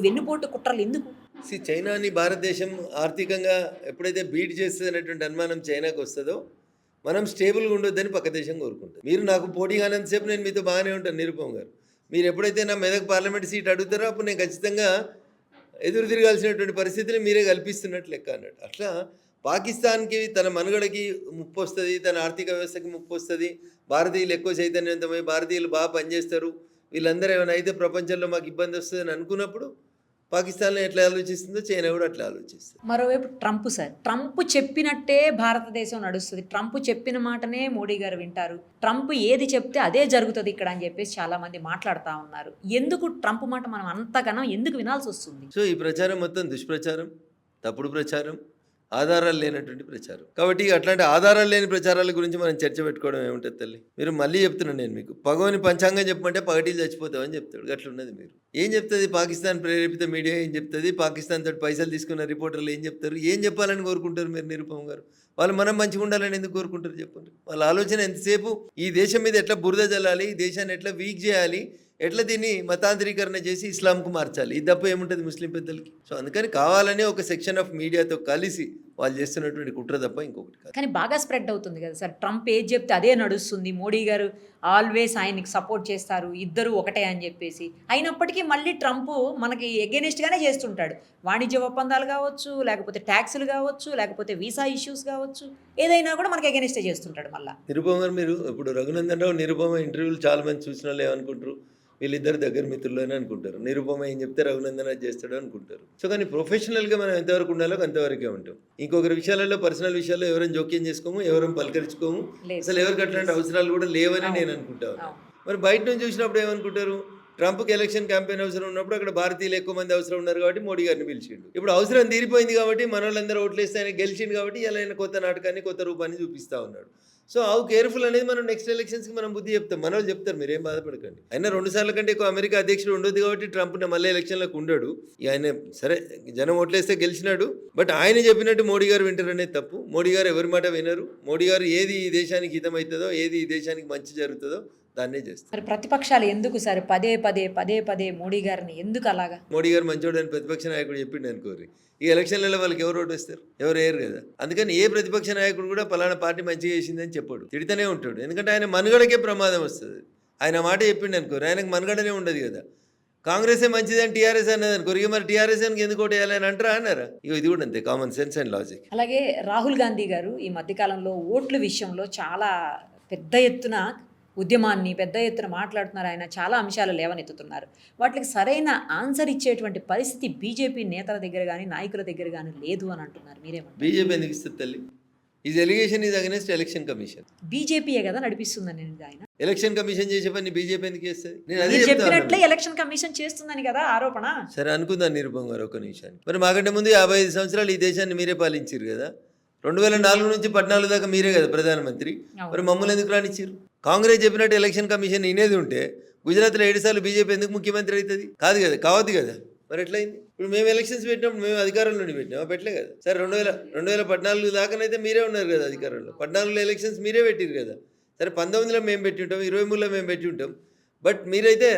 వెన్నుపోటు కుట్రలు ఎందుకు? చైనాని భారతదేశం ఆర్థికంగా ఎప్పుడైతే బీట్ చేస్తుంది అనేటువంటి అనుమానం చైనాకు వస్తుందో మనం స్టేబుల్గా ఉండొద్దని పక్క దేశం కోరుకుంటుంది. మీరు నాకు పోటీ కానంతసేపు నేను మీతో బాగానే ఉంటాను నిరుపమ్ గారు. మీరు ఎప్పుడైతే నా మెదక్ పార్లమెంట్ సీట్ అడుగుతారో అప్పుడు నేను ఖచ్చితంగా ఎదురు తిరగాల్సినటువంటి పరిస్థితిని మీరే కల్పిస్తున్నట్లు లెక్క అన్నట్టు. అట్లా పాకిస్తాన్కి తన మనుగడకి ముప్పు వస్తుంది, తన ఆర్థిక వ్యవస్థకి ముప్పు వస్తుంది, భారతీయులు ఎక్కువ చైతన్యవంతమై భారతీయులు బాగా పనిచేస్తారు, వీళ్ళందరూ ఏమైనా అయితే ప్రపంచంలో మాకు ఇబ్బంది వస్తుంది అని అనుకున్నప్పుడు పాకిస్తాన్లో ఎట్లా ఆలోచిస్తుందో చైనా కూడా అట్లా ఆలోచిస్తుంది. మరోవైపు ట్రంప్ సార్, ట్రంప్ చెప్పినట్టే భారతదేశం నడుస్తుంది, ట్రంప్ చెప్పిన మాటనే మోడీ గారు వింటారు, ట్రంప్ ఏది చెప్తే అదే జరుగుతుంది ఇక్కడ అని చెప్పేసి చాలామంది మాట్లాడుతూ ఉన్నారు. ఎందుకు ట్రంప్ మాట మనం అంతగానో ఎందుకు వినాల్సి వస్తుంది? సో ఈ ప్రచారం మొత్తం దుష్ప్రచారం, తప్పుడు ప్రచారం, ఆధారాలు లేనటువంటి ప్రచారం. కాబట్టి అట్లాంటి ఆధారాలు లేని ప్రచారాల గురించి మనం చర్చ పెట్టుకోవడం ఏముంటుంది తల్లి? మీరు మళ్ళీ చెప్తున్నాను నేను మీకు, పగవని పంచాంగం చెప్పమంటే పగటీలు చచ్చిపోతామని చెప్తాడు, అట్లున్నది. మీరు ఏం చెప్తుంది? పాకిస్తాన్ ప్రేరేపిత మీడియా ఏం చెప్తుంది? పాకిస్తాన్ తోటి పైసలు తీసుకున్న రిపోర్టర్లు ఏం చెప్తారు? ఏం చెప్పాలని కోరుకుంటారు మీరు నిరుపమ్ గారు? వాళ్ళు మనం మంచిగా ఉండాలని ఎందుకు కోరుకుంటారు చెప్పండి? వాళ్ళ ఆలోచన ఎంతసేపు ఈ దేశం మీద ఎట్లా బురద జల్లాలి, ఈ దేశాన్ని ఎట్లా వీక్ చేయాలి, ఎట్లా దీన్ని మతాంతరీకరణ చేసి ఇస్లాంకు మార్చాలి, ఇది తప్ప ఏముంటుంది ముస్లిం పెద్దలకి? సో అందుకని కావాలని ఒక సెక్షన్ ఆఫ్ మీడియాతో కలిసి వాళ్ళు చేస్తున్నటువంటి కుట్ర తప్ప ఇంకొకటి కాదు. కానీ బాగా స్ప్రెడ్ అవుతుంది కదా సార్, ట్రంప్ ఏది చెప్తే అదే నడుస్తుంది, మోడీ గారు ఆల్వేస్ ఆయనకి సపోర్ట్ చేస్తారు, ఇద్దరు ఒకటే అని చెప్పేసి. అయినప్పటికీ మళ్ళీ ట్రంప్ మనకి ఎగెనిస్ట్గానే చేస్తుంటాడు. వాణిజ్య ఒప్పందాలు కావచ్చు, లేకపోతే ట్యాక్సులు కావచ్చు, లేకపోతే వీసా ఇష్యూస్ కావచ్చు, ఏదైనా కూడా మనకి ఎగెనిస్టే చేస్తుంటాడు. మళ్ళీ నిరుపమ గారు, మీరు ఇప్పుడు రఘునందన్ రావు నిరుపమ ఇంటర్వ్యూలు చాలా మంది చూసిన వాళ్ళు ఏమనుకుంటారు, వీళ్ళిద్దరు దగ్గర మిత్రులు అని అనుకుంటారు. నిరుపమ ఏం చెప్తే రఘునందన్ అది చేస్తాడు అనుకుంటారు. సో కానీ ప్రొఫెషనల్గా మనం ఎంతవరకు ఉండాలో అంతవరకే ఉంటాం. ఇంకొకరి విషయాలలో, పర్సనల్ విషయాల్లో ఎవరైనా జోక్యం చేసుకోము, ఎవరైనా పలకరించుకోము, అసలు ఎవరికి అట్లాంటి అవసరాలు కూడా లేవని నేను అనుకుంటాను. మరి బయట నుంచి చూసినప్పుడు ఏమనుకుంటారు? ట్రంప్కి ఎలక్షన్ క్యాంపెయిన్ అవసరం ఉన్నప్పుడు అక్కడ భారతీయులు ఎక్కువ మంది అవసరం ఉన్నారు కాబట్టి మోడీ గారిని పిలిచిండు. ఇప్పుడు అవసరం తీరిపోయింది కాబట్టి మన వాళ్ళందరూ ఓట్లేస్తే ఆయన గెలిచిండు కాబట్టి ఇలా ఆయన కొత్త నాటకాన్ని, కొత్త రూపాన్ని చూపిస్తూ ఉన్నాడు. సో హౌ కేర్ఫుల్ అనేది మనం నెక్స్ట్ ఎలక్షన్స్కి మనం బుద్ధి చెప్తాం. మన వాళ్ళు చెప్తారు, మీరేం బాధపడకండి. అయినా 2 సార్ల కంటే ఎక్కువ అమెరికా అధ్యక్షుడు ఉండదు కాబట్టి ట్రంప్ మళ్ళీ ఎలక్షన్లకు ఉండడు. ఆయన సరే జనం ఓట్లేస్తే గెలిచినాడు, బట్ ఆయన చెప్పినట్టు మోడీ గారు వింటారనేది తప్పు. మోడీ గారు ఎవరి మాట వినరు. మోడీ గారు ఏది ఈ దేశానికి హితమవుతుందో, ఏది ఈ దేశానికి మంచి జరుగుతుందో దాన్నే చేస్తారు. మరి ప్రతిపక్షాలు ఎందుకు సార్ పదే పదే మోడీ గారిని ఎందుకు అలాగా? మోడీ గారు మంచోడు అని ప్రతిపక్ష నాయకుడు చెప్పిండు అనుకోరి, ఈ ఎలక్షన్లలో వాళ్ళకి ఎవరు ఓటు వేస్తారు? ఎవరు వేయరు కదా. అందుకని ఏ ప్రతిపక్ష నాయకుడు కూడా పలానా పార్టీ మంచిగా చేసిందని చెప్పాడు, తిడితేనే ఉంటాడు. ఎందుకంటే ఆయన మనుగడకే ప్రమాదం వస్తుంది. ఆయన మాట చెప్పిండు అనుకోరు, ఆయనకు మనుగడనే ఉండదు కదా. కాంగ్రెసే మంచిదని టీఆర్ఎస్ అన్నది అనుకోరు, ఇక మరి టీఆర్ఎస్ అని ఎందుకు ఓటు వేయాలని అంటారా అన్నారా? ఇక ఇది కూడా అంతే, కామన్ సెన్స్ అండ్ లాజిక్. అలాగే రాహుల్ గాంధీ గారు ఈ మధ్యకాలంలో ఓట్ల విషయంలో చాలా పెద్ద ఎత్తున ఉద్యమాన్ని, పెద్ద ఎత్తున మాట్లాడుతున్నారు. ఆయన చాలా అంశాలు లేవనెత్తుతున్నారు. వాటికి సరైన ఆన్సర్ ఇచ్చేటువంటి పరిస్థితి బీజేపీ నేతల దగ్గర కానీ, నాయకుల దగ్గర కానీ లేదు అని అంటున్నారు. మీరేమంటారు? బీజేపీ ఎందుకు ఇస్తుంది తల్లి? Is allegation is against election commission. బీజేపీయే కదా నడిపిస్తుందని ఆయన. ఎలక్షన్ కమిషన్ చేసే పని బీజేపీ ఎందుకు చేస్తుంది? నేను అదే చెప్పినట్లే ఎలక్షన్ కమిషన్ చేస్తుందని కదా ఆరోపణ. సరే అనుకుందాం నిరుపమ్ గారు ఒక నిమిషానికి. మరి మాకంటే ముందు 55 సంవత్సరాలు ఈ దేశాన్ని మీరే పాలించారు కదా. 2004 నుంచి 14 దాకా మీరే కదా ప్రధానమంత్రి. మరి మమ్మల్ని ఎందుకు రానిచ్చారు? కాంగ్రెస్ చెప్పినట్టు ఎలక్షన్ కమిషన్ ఇనేది ఉంటే గుజరాత్లో 7 సార్లు బీజేపీ ఎందుకు ముఖ్యమంత్రి అవుతుంది? కాదు కదా, కావద్దు కదా. మరి ఎట్లయింది? ఇప్పుడు మేము ఎలక్షన్స్ పెట్టినప్పుడు మేము అధికారంలోనే పెట్టినామా? పెట్టలే కదా. సరే 2014 దాకానైతే మీరే ఉన్నారు కదా అధికారంలో. 14లో ఎలక్షన్స్ మీరే పెట్టిరు కదా. సరే 19లో మేము పెట్టి ఉంటాం, 23లో మేము పెట్టి ఉంటాం. బట్ మీరైతే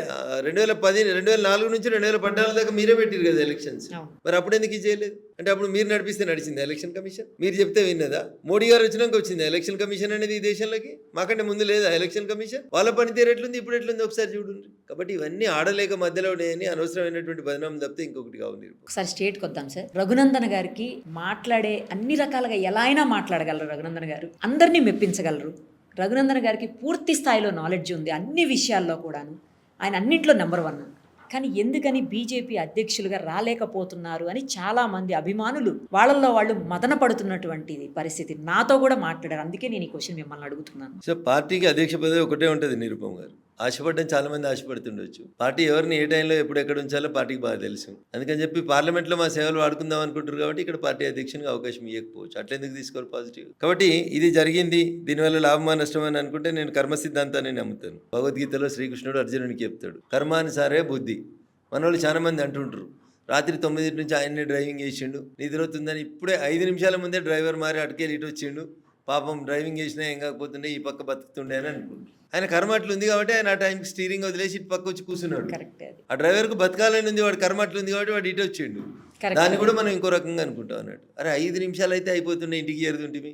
2004 నుంచి 2014 దాకా మీరే పెట్టిరు కదా ఎలక్షన్స్. మరి అప్పుడు ఎందుకు ఇది చేయలేదు? అంటే అప్పుడు మీరు నడిపిస్తే నడిచింది ఎలక్షన్ కమిషన్? మీరు చెప్తే విన్నదా? మోడీ గారు వచ్చినాక వచ్చింది ఎలక్షన్ కమిషన్ అనేది ఈ దేశంలోకి. మాకంటే ముందు లేదా ఎలక్షన్ కమిషన్? వాళ్ళ పనితీరు ఎట్లుంది, ఇప్పుడు ఎట్లుంది ఒకసారి చూడండి. కాబట్టి ఇవన్నీ ఆడలేక మధ్యలో ఉన్నాయని అనవసరమైనటువంటి బదనామం తప్పితే ఇంకొకటి కావాలి. ఒకసారి స్టేట్కి వద్దాం సార్. రఘునందన్ గారికి మాట్లాడే అన్ని రకాలుగా ఎలా అయినా మాట్లాడగలరు రఘునందన్ గారు, అందరినీ మెప్పించగలరు. రఘునందన్ గారికి పూర్తి స్థాయిలో నాలెడ్జ్ ఉంది అన్ని విషయాల్లో కూడాను. ఆయన అన్నింటిలో నెంబర్ 1. కానీ ఎందుకని బీజేపీ అధ్యక్షులుగా రాలేకపోతున్నారు అని చాలామంది అభిమానులు వాళ్ళల్లో వాళ్ళు మదన పడుతున్నటువంటి పరిస్థితి. నాతో కూడా మాట్లాడారు. అందుకే నేను ఈ క్వశ్చన్ మిమ్మల్ని అడుగుతున్నాను. సో పార్టీకి అధ్యక్ష పదవి ఒకటే ఉంటుంది నిరుపమ్ గారు. ఆశపడడం చాలా మంది ఆశపడుతుండొచ్చు. పార్టీ ఎవరిని ఏ టైంలో ఎప్పుడు ఎక్కడ ఉంచాలో పార్టీకి బాగా తెలుసు. అందుకని చెప్పి పార్లమెంట్లో మా సేవలు వాడుకుందాం అనుకుంటారు కాబట్టి ఇక్కడ పార్టీ అధ్యక్షునికి అవకాశం ఇవ్వకపోవచ్చు. అట్లా ఎందుకు తీసుకోవాలి పాజిటివ్? కాబట్టి ఇది జరిగింది, దీనివల్ల లాభమా నష్టమా అని అనుకుంటే నేను కర్మ సిద్ధాంతాన్ని నమ్ముతాను. భగవద్గీతలో శ్రీకృష్ణుడు అర్జునునికి చెప్తాడు, కర్మానుసారే బుద్ధి. మన వాళ్ళు చాలా మంది అంటుంటారు రాత్రి 9 నుంచి ఆయన్నే డ్రైవింగ్ చేసిండు, నిద్ర అవుతుందని ఇప్పుడే 5 నిమిషాల ముందే డ్రైవర్ మారి అటుకెళ్ళి ఇటు వచ్చిండు, పాపం డ్రైవింగ్ చేసినా ఏం కాకపోతుండే ఈ పక్క బతుకుతుండే అని అనుకుంటారు. ఆయన కర్మ అట్లా ఉంది కాబట్టి ఆయన ఆ టైంకి స్టీరింగ్ వదిలేసి ఇటు పక్క వచ్చి కూర్చున్నాడు. ఆ డ్రైవర్కు బతకాలని ఉంది, వాడు కర్మ అట్లా ఉంది కాబట్టి వాడు ఇటు వచ్చిండు. దాన్ని కూడా మనం ఇంకో రకంగా అనుకుంటాం అన్నట్టు. అరే 5 నిమిషాలు అయితే అయిపోతుండే, ఇంటికి చేరుతుంటివి,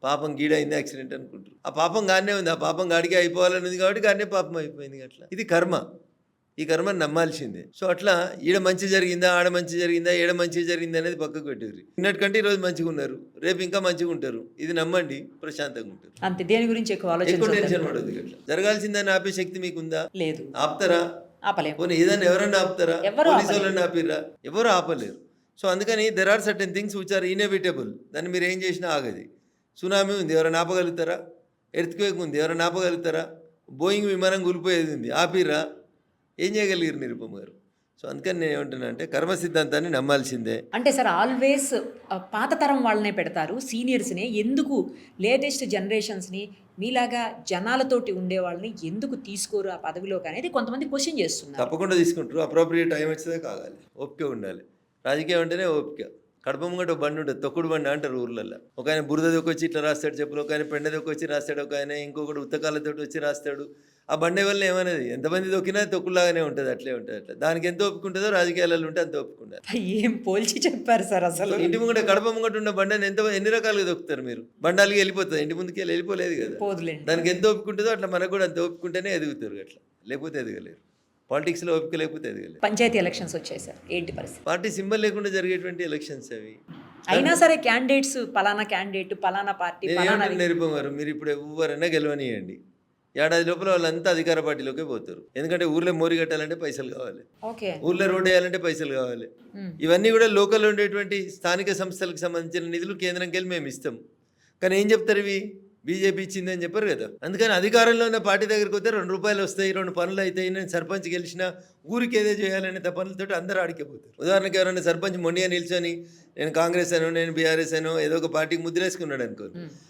పాపం గీడైంది యాక్సిడెంట్ అనుకుంటారు. ఆ పాపం గానే ఉంది, ఆ పాపం గాడికి అయిపోవాలని ఉంది కాబట్టి గానే పాపం అయిపోయింది. అట్లా ఇది కర్మ, ఈ కర్మని నమ్మాల్సిందే. సో అట్లా ఈడ మంచి జరిగిందా, ఆడ మంచి జరిగిందా, ఏడ మంచి జరిగిందా అనేది పక్కకు పెట్టేరు. నిన్నటికంటే ఈరోజు మంచిగా ఉన్నారు, రేపు ఇంకా మంచిగా ఉంటారు. ఇది నమ్మండి, ప్రశాంతంగా ఉంటారు. అంతే, దేని గురించి ఎక్కువ టెన్షన్ పడదు. అట్లా జరగాల్సిందని ఆపే శక్తి మీకుందా? లేదు. ఆపుతారా? ఆపలేము. పోనీ ఏదైనా ఎవరన్నా ఆపుతారా? పోలీసు వాళ్ళని ఆపిర్రా? ఎవరు ఆపలేరు. సో అందుకని there are certain things which are inevitable. దాన్ని మీరు ఏం చేసినా ఆగది. సునామీ ఉంది, ఎవరైనా ఆపగలుగుతారా? ఎర్త్క్వేక్ ఉంది, ఎవరైనా ఆపగలుగుతారా? బోయింగ్ విమానం కూలిపోయేది ఉంది, ఆపిర్రా? ఏం చేయగలిగారు నిరుపమ గారు? సో అందుకని నేను ఏమంటున్నా అంటే కర్మ సిద్ధాంతాన్ని నమ్మాల్సిందే. అంటే సార్ ఆల్వేస్ పాత తరం వాళ్ళనే పెడతారు, సీనియర్స్ని. ఎందుకు లేటెస్ట్ జనరేషన్స్ని మీలాగా జనాలతోటి ఉండే వాళ్ళని ఎందుకు తీసుకోరు ఆ పదవిలోకి అనేది కొంతమంది క్వశ్చన్ చేస్తున్నారు. తప్పకుండా తీసుకుంటారు, అప్రోప్రియేట్ టైం వచ్చేదే కావాలి, ఓపిక ఉండాలి. రాజకీయం అంటేనే ఓపిక. కడప ముంగట బండి ఉంటుంది, తొక్కుడు బండి అంటారు ఊర్లలో. ఒక ఆయన బురద దొక్కొచ్చి ఇట్లా రాస్తాడు చెప్పులు, ఒక ఆయన పెండ దొక్కొచ్చి రాస్తాడు, ఒక ఆయన ఇంకొకటి ఉత్తకాలతో వచ్చి రాస్తాడు. ఆ బండి వల్ల ఏమనేది, ఎంతమంది దొక్కినా తొక్కులాగానే ఉంటుంది, అట్లే ఉంటుంది. అట్లా దానికి ఎంత ఓపిక ఉంటుందో రాజకీయాలలో ఉంటే అంత ఓపిక ఉండాలి. ఏం పోల్చి చెప్పారు సార్ అసలు. ఇంటి ముంగట కడప ముంగట ఉన్న బండిని ఎన్ని రకాలుగా దొక్కుతారు మీరు? బండాలకి వెళ్ళిపోతుంది, ఇంటి ముందుకి వెళ్ళిపోలేదు కదా. దానికి ఎంత ఓపిక ఉంటుందో అట్లా మనకు కూడా అంత ఓపిక ఉంటేనే ఎదుగుతారు, అట్లా లేకపోతే ఎదగలేరు. పాలిటిక్స్లో ఓపిక లేకపోతే ఎదగలేరు. పంచాయతీ ఎలక్షన్స్ వచ్చాయి సార్, ఏంటి పరిస్థితి? పార్టీ సింబల్ లేకుండా జరిగేటువంటి ఎలక్షన్స్ అవి. అయినా సరే క్యాండిడేట్స్ పలానా క్యాండిడేట్ పలానా పార్టీ నిరుపమారు, మీరు ఇప్పుడు ఎవరైనా గెలవనియండి, ఏడాది లోపల వాళ్ళంతా అధికార పార్టీలోకే పోతారు. ఎందుకంటే ఊర్లో మోరి కట్టాలంటే పైసలు కావాలి, ఊర్లో రోడ్ వేయాలంటే పైసలు కావాలి. ఇవన్నీ కూడా లోకల్లో ఉండేటువంటి స్థానిక సంస్థలకు సంబంధించిన నిధులు కేంద్రంకి వెళ్ళి మేము ఇస్తాం. కానీ ఏం చెప్తారు, ఇవి బీజేపీ ఇచ్చిందని చెప్పారు కదా. అందుకని అధికారంలో ఉన్న పార్టీ దగ్గరికి వస్తే 2 రూపాయలు వస్తాయి, 2 పనులు అవుతాయి, నేను సర్పంచ్ గెలిచిన ఊరికి ఏదో చేయాలనే పనులతో అందరూ ఆడిపోతారు. ఉదాహరణకి ఎవరైనా సర్పంచ్ మొండిగా నిల్చొని నేను కాంగ్రెస్ అనో నేను బీఆర్ఎస్ అనో ఏదో ఒక పార్టీకి ముద్రేసుకున్నాడు అనుకో,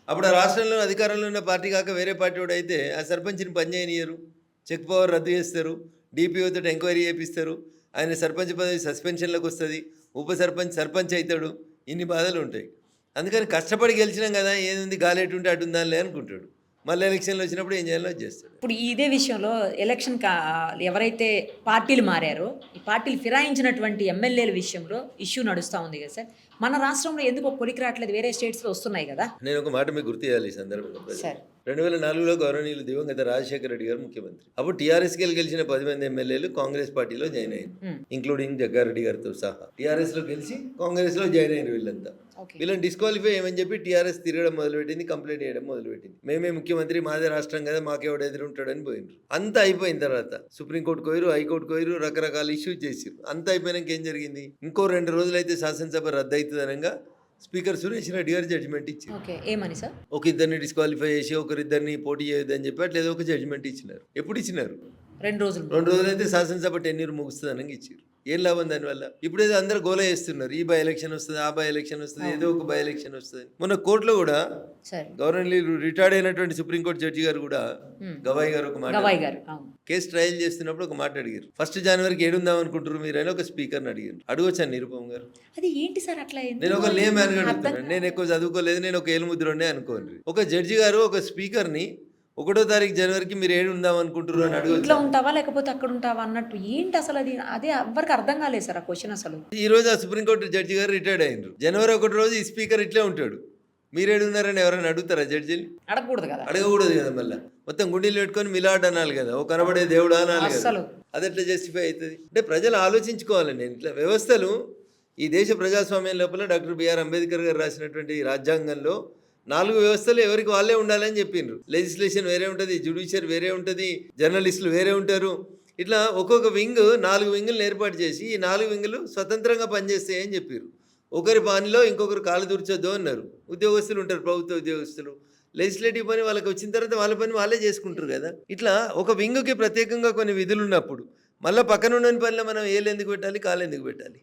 అప్పుడు ఆ రాష్ట్రంలో అధికారంలో ఉన్న పార్టీ కాక వేరే పార్టీ కూడా అయితే ఆ సర్పంచ్ని పనిచేయనియరు, చెక్ పవర్ రద్దు చేస్తారు, డిపిఓతో ఎంక్వైరీ చేపిస్తారు, ఆయన సర్పంచ్ పదవి సస్పెన్షన్లోకి వస్తుంది, ఉప సర్పంచ్ సర్పంచ్ అవుతాడు. ఇన్ని బాధలు ఉంటాయి. అందుకని కష్టపడి గెలిచినాం కదా, ఏది గాలేటు ఉంటే అటు ఉందాలే అనుకుంటాడు. మళ్ళీ ఎలక్షన్లు వచ్చినప్పుడు ఏం చేయాలో చేస్తాడు. ఇప్పుడు ఇదే విషయంలో ఎలక్షన్ ఎవరైతే పార్టీలు మారారో ఈ పార్టీలు ఫిరాయించినటువంటి ఎమ్మెల్యేల విషయంలో ఇష్యూ నడుస్తూ ఉంది కదా సార్. మన రాష్ట్రంలో ఎందుకు కొలికి రావట్లేదు, వేరే స్టేట్స్లో వస్తున్నాయి కదా. నేను ఒక మాట మీకు గుర్తు చేయాలి ఈ సందర్భంలో. 2004లో గౌరవనీయులు దివంగత రాజశేఖర రెడ్డి గారు ముఖ్యమంత్రి. అప్పుడు టీఆర్ఎస్కి గెలిచిన 10 మంది ఎమ్మెల్యేలు కాంగ్రెస్ పార్టీలో జాయిన్ అయ్యారు, ఇంక్లూడింగ్ జగ్గారెడ్డి గారితో సహా. టీఆర్ఎస్లో గెలిచి కాంగ్రెస్లో జాయిన్ అయ్యారు వీళ్ళంతా. వీళ్ళని డిస్క్వాలిఫై ఏమని చెప్పి టీఆర్ఎస్ తిరగడం మొదలుపెట్టింది, కంప్లైంట్ చేయడం మొదలుపెట్టింది. మేమే ముఖ్యమంత్రి, మాదే రాష్ట్రం కదా, మాకెవడు ఎదురుంటాడని పోయినారు. అంతా అయిపోయిన తర్వాత సుప్రీంకోర్టుకు పోయారు, హైకోర్టుకు పోయారు, రకరకాల ఇష్యూస్ చేసారు. అంతా అయిపోయినాక ఏం జరిగింది, ఇంకో 2 రోజులైతే శాసనసభ రద్దు అవుతుంది అనగా స్పీకర్ సురేష్ రెడ్డి గారు జడ్జిమెంట్ ఇచ్చారు. ఏమని సార్? ఒక ఇద్దరిని డిస్క్వాలిఫై చేసి ఒకరిద్దరిని పోటీ చేయొద్దని చెప్పి అట్లా ఏదో ఒక జడ్జిమెంట్ ఇచ్చినారు. ఎప్పుడు ఇచ్చినారు? 2 రోజులైతే శాసనసభ టెన్యూర్ ముగుస్తుంది అనగా ఇచ్చారు. ఏం లాభం దానివల్ల? ఇప్పుడు ఏదో అందరూ గోల చేస్తున్నారు, ఈ బై ఎలక్షన్ వస్తుంది, ఆ బై ఎలక్షన్ వస్తుంది, ఏదో ఒక బై ఎలక్షన్ వస్తుంది. మొన్న కోర్టులో కూడా గవర్నమెంట్ రిటైర్డ్ అయినటువంటి సుప్రీంకోర్టు జడ్జి గారు కూడా గవాయి గారు ఒక మాట, కేసు ట్రయల్ చేస్తున్నప్పుడు ఒక మాట అడిగారు, 1 జనవరికి ఏడుందాం అనుకుంటారు మీరు అని ఒక స్పీకర్ని అడిగారు. అడగొచ్చాను నిరుపమ గారు, అది ఏంటి సార్ అట్లా? నేను ఒక లే మ్యాన్ అడుగుతున్నాను, నేను ఎక్కువ చదువుకోలేదు, నేను ఒక ఏలుముద్రునే అనుకోండి. ఒక జడ్జి గారు ఒక స్పీకర్ని 1వ తారీఖు జనవరికి మీరు ఏడు ఉందాం అనుకుంటారు అని అడుగు, ఇట్లా ఉంటావా లేకపోతే అక్కడ ఉంటావా అన్నట్టు. ఏంటి అసలు అది? అదే ఎవరికి అర్థం కాలేదు సార్ ఆ క్వశ్చన్. అసలు ఈ రోజు ఆ సుప్రీంకోర్టు జడ్జి గారు రిటైర్డ్ అయ్యారు. జనవరి 1 రోజు ఈ స్పీకర్ ఇట్లే ఉంటాడు. మీరేడు ఉన్నారని ఎవరైనా అడుగుతారా జడ్జిని? అడగకూడదు కదా. మళ్ళీ మొత్తం గుండీలు పెట్టుకొని మిలాడ్ అనాలి కదా, ఓ కనబడే దేవుడు అనాలి కదా. అది ఎట్లా జస్టిఫై అవుతుంది? అంటే ప్రజలు ఆలోచించుకోవాలండి. ఇట్లా వ్యవస్థలు ఈ దేశ ప్రజాస్వామ్యం లోపల డాక్టర్ బిఆర్ అంబేద్కర్ గారు రాసినటువంటి రాజ్యాంగంలో 4 వ్యవస్థలు ఎవరికి వాళ్ళే ఉండాలని చెప్పిండ్రు. లెజిస్లేషన్ వేరే ఉంటుంది, జ్యుడిషియరీ వేరే ఉంటుంది, జర్నలిస్టులు వేరే ఉంటారు. ఇట్లా ఒక్కొక్క వింగ్ 4 వింగులను ఏర్పాటు చేసి ఈ 4 వింగులు స్వతంత్రంగా పనిచేస్తాయి అని చెప్పారు. ఒకరి పనిలో ఇంకొకరు కాలు దూర్చొద్దు అన్నారు. ఉద్యోగస్తులు ఉంటారు, ప్రభుత్వ ఉద్యోగస్తులు, లెజిస్లేటివ్ పని వాళ్ళకి వచ్చిన తర్వాత వాళ్ళ పని వాళ్ళే చేసుకుంటారు కదా. ఇట్లా ఒక వింగ్కి ప్రత్యేకంగా కొన్ని విధులు ఉన్నప్పుడు మళ్ళీ పక్కన ఉన్న పనిలో మనం ఏళ్ళు ఎందుకు పెట్టాలి, కాలు ఎందుకు పెట్టాలి?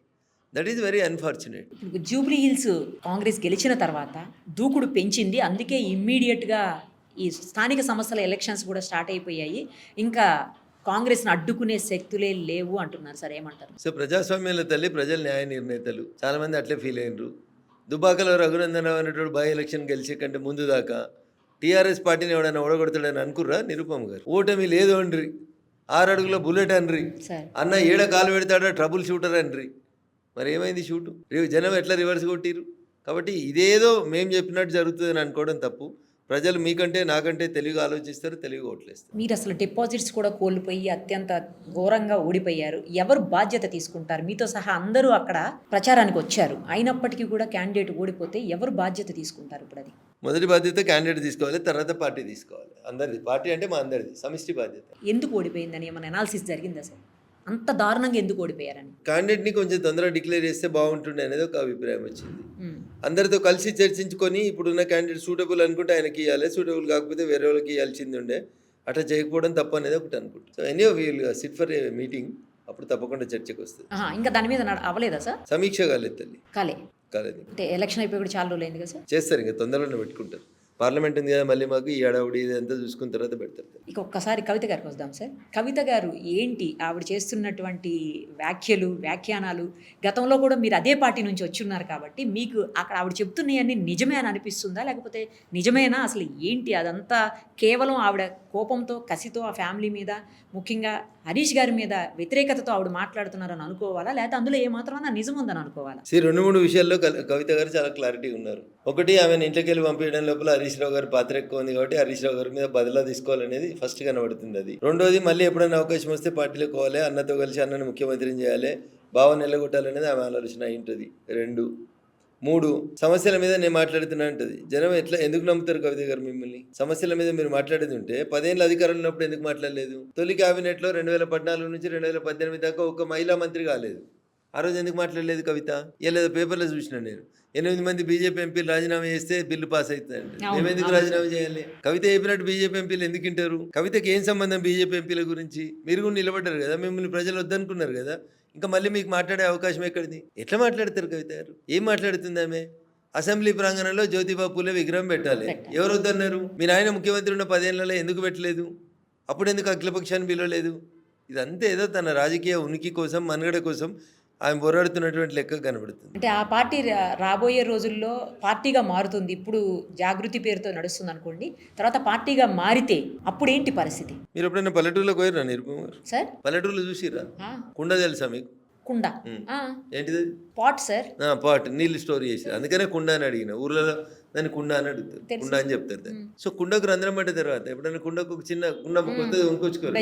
That is very unfortunate. ఇప్పుడు జూబ్లీ హిల్స్ కాంగ్రెస్ గెలిచిన తర్వాత దూకుడు పెంచింది, అందుకే ఇమ్మీడియట్గా ఈ స్థానిక సంస్థల ఎలక్షన్స్ కూడా స్టార్ట్ అయిపోయాయి, ఇంకా కాంగ్రెస్ను అడ్డుకునే శక్తులే లేవు అంటున్నారు సార్, ఏమంటారు? సో ప్రజాస్వామ్యంలో తల్లి ప్రజలు న్యాయ నిర్ణేతలు, చాలామంది అట్లే ఫీల్ అయినరు. దుబ్బాకలో రఘునందన్ అనేటువంటి బై ఎలక్షన్ గెలిచే కంటే ముందు దాకా టీఆర్ఎస్ పార్టీని ఎవడైనా ఓడగొడతాడని అనుకుర్రా? నిరుపమ్ గారు ఓటమి లేదు అండ్రి, 6 అడుగుల బుల్లెట్ అన్రి, అన్న ఏడ కాలు పెడతాడో ట్రబుల్ షూటర్ అన్రి. మరి ఏమైంది షూటు? జనం ఎట్లా రివర్స్ కొట్టిరు? కాబట్టి ఇదేదో మేము చెప్పినట్టు జరుగుతుందని అనుకోవడం తప్పు. ప్రజలు మీకంటే నాకంటే తెలివిగా ఆలోచిస్తారు, తెలివిగా ఓట్లేస్తారు. మీరు అసలు డిపాజిట్స్ కూడా కోల్పోయి అత్యంత ఘోరంగా ఓడిపోయారు, ఎవరు బాధ్యత తీసుకుంటారు? మీతో సహా అందరూ అక్కడ ప్రచారానికి వచ్చారు, అయినప్పటికీ కూడా క్యాండిడేట్ ఓడిపోతే ఎవరు బాధ్యత తీసుకుంటారు? ఇప్పుడు అది మొదటి బాధ్యత క్యాండిడేట్ తీసుకోవాలి, తర్వాత పార్టీ తీసుకోవాలి. అందరిది పార్టీ అంటే మా అందరిది సమిష్టి బాధ్యత. ఎందుకు ఓడిపోయిందని ఏమైనా అనాలిసిస్ జరిగిందా సార్? అంత దారుణంగా ఎందుకు ఓడిపోయారని? క్యాండిడేట్ని కొంచెం తొందరగా డిక్లేర్ చేస్తే బాగుంటుండే అనేది ఒక అభిప్రాయం వచ్చింది. అందరితో కలిసి చర్చించుకొని ఇప్పుడున్న క్యాండిడేట్ సూటబుల్ అనుకుంటే ఆయనకి ఇవ్వాలి, సూటబుల్ కాకపోతే వేరే వాళ్ళకి ఇవ్వాల్సింది ఉండే. అట్లా చేయకపోవడం తప్పు అనేది ఒకటి అనుకుంటాం. So any we'll sit for a meeting, అప్పుడు తప్పకుండా చర్చకు వస్తుంది. ఇంకా దాని మీద అవ్వలేదా సార్? సమీక్ష కాలేదు తల్లి, కాలేదు. అంటే ఎలక్షన్ అయిపోయి కూడా చాలా రోజులు అయింది కదా సార్? చేస్తారు, ఇంకా తొందరలోనే పెట్టుకుంటారు. పార్లమెంట్ ఉంది కదా, మళ్ళీ మాకు ఈ అడవుడి ఇదంతా చూసుకున్న తర్వాత పెడతారు. ఇక ఒక్కసారి కవిత గారికి వద్దాం సార్. కవిత గారు ఏంటి ఆవిడ చేస్తున్నటువంటి వ్యాఖ్యానాలు? గతంలో కూడా మీరు అదే పార్టీ నుంచి వచ్చున్నారు కాబట్టి మీకు అక్కడ ఆవిడ చెప్తున్నాయన్నీ నిజమే అని అనిపిస్తుందా, లేకపోతే నిజమేనా? అసలు ఏంటి అదంతా? కేవలం ఆవిడ కోపంతో, కసితో ఆ ఫ్యామిలీ మీద, ముఖ్యంగా హరీష్ గారి మీద వ్యతిరేకతతో ఆవిడ మాట్లాడుతున్నారని అనుకోవాలా, లేకపోతే అందులో ఏమాత్రమైనా నిజం ఉందని అనుకోవాలా? 2-3 విషయాల్లో కవిత గారు చాలా క్లారిటీ ఉన్నారు. ఒకటి, ఆమెను ఇంట్లోకి వెళ్ళి పంపించడం లోపల హరీష్ రావు గారి పాత్ర ఎక్కువ ఉంది కాబట్టి హరీష్ రావు గారి మీద బదిలా తీసుకోవాలనేది ఫస్ట్ కనబడుతుంది. అది రెండోది, మళ్ళీ ఎప్పుడైనా అవకాశం వస్తే పార్టీలో పోవాలి, అన్నతో కలిసి అన్నను ముఖ్యమంత్రిని చేయాలి, భావన నిలగొట్టాలనేది ఆమె ఆలోచన అయి ఉంటుంది. 2, 3 సమస్యల మీద నేను మాట్లాడుతున్నా అంటది. జనం ఎందుకు నమ్ముతారు కవిత గారు మిమ్మల్ని? సమస్యల మీద మీరు మాట్లాడేది ఉంటే 10 ఏళ్ళ అధికారంలో ఉన్నప్పుడు ఎందుకు మాట్లాడలేదు? తొలి క్యాబినెట్లో 2014 నుంచి 2018 దాకా ఒక మహిళా మంత్రి కాలేదు. ఆ రోజు ఎందుకు మాట్లాడలేదు కవిత? లేదా పేపర్లో చూసినా నేను 8 మంది బీజేపీ ఎంపీలు రాజీనామా చేస్తే బిల్లు పాస్ అవుతుందండి. మేము ఎందుకు రాజీనామా చేయాలి? కవిత చెప్పినట్టు బీజేపీ ఎంపీలు ఎందుకు వింటారు? కవితకి ఏం సంబంధం బీజేపీ ఎంపీల గురించి? మీరు కూడా నిలబడ్డారు కదా, మిమ్మల్ని ప్రజలు వద్దనుకున్నారు కదా, ఇంకా మళ్ళీ మీకు మాట్లాడే అవకాశం ఎక్కడిది? ఎట్లా మాట్లాడతారు కవిత గారు? ఏం మాట్లాడుతుంది ఆమె? అసెంబ్లీ ప్రాంగణంలో జ్యోతిబా పూలే విగ్రహం పెట్టాలి, ఎవరు వద్దన్నారు? మీ నాయన ముఖ్యమంత్రి ఉన్న 10 ఏళ్లలో ఎందుకు పెట్టలేదు? అప్పుడు ఎందుకు అఖిలపక్షాన్ని పిలవలేదు? ఇదంతా ఏదో తన రాజకీయ ఉనికి కోసం, మనుగడ కోసం ఆమె పోరాడుతున్నటువంటి లెక్క కనబడుతుంది. అంటే ఆ పార్టీ రాబోయే రోజుల్లో పార్టీగా మారుతుంది. ఇప్పుడు జాగృతి పేరుతో నడుస్తుంది అనుకోండి, తర్వాత పార్టీగా మారితే అప్పుడు ఏంటి పరిస్థితి? మీరు ఎప్పుడైనా పల్లెటూరులోకి పోయారా నిరుపమ గారు? సార్ పల్లెటూరులో చూసిరా? కుండ తెలుసా మీకు? కుండ ఏంటిది? Pot sir. పాట్, నీళ్ళు స్టోర్ చేసి, అందుకనే కుండ అని అడిగిన. ఊర్లలో దాన్ని కుండ అని అడుగుతారు, కుండ అని చెప్తారు దాన్ని. సో కుండకు రంధ్రం పడిన తర్వాత ఎప్పుడైనా కుండకు ఒక చిన్న కుండ కొత్తది కొనుక్కొచ్చుకోరు,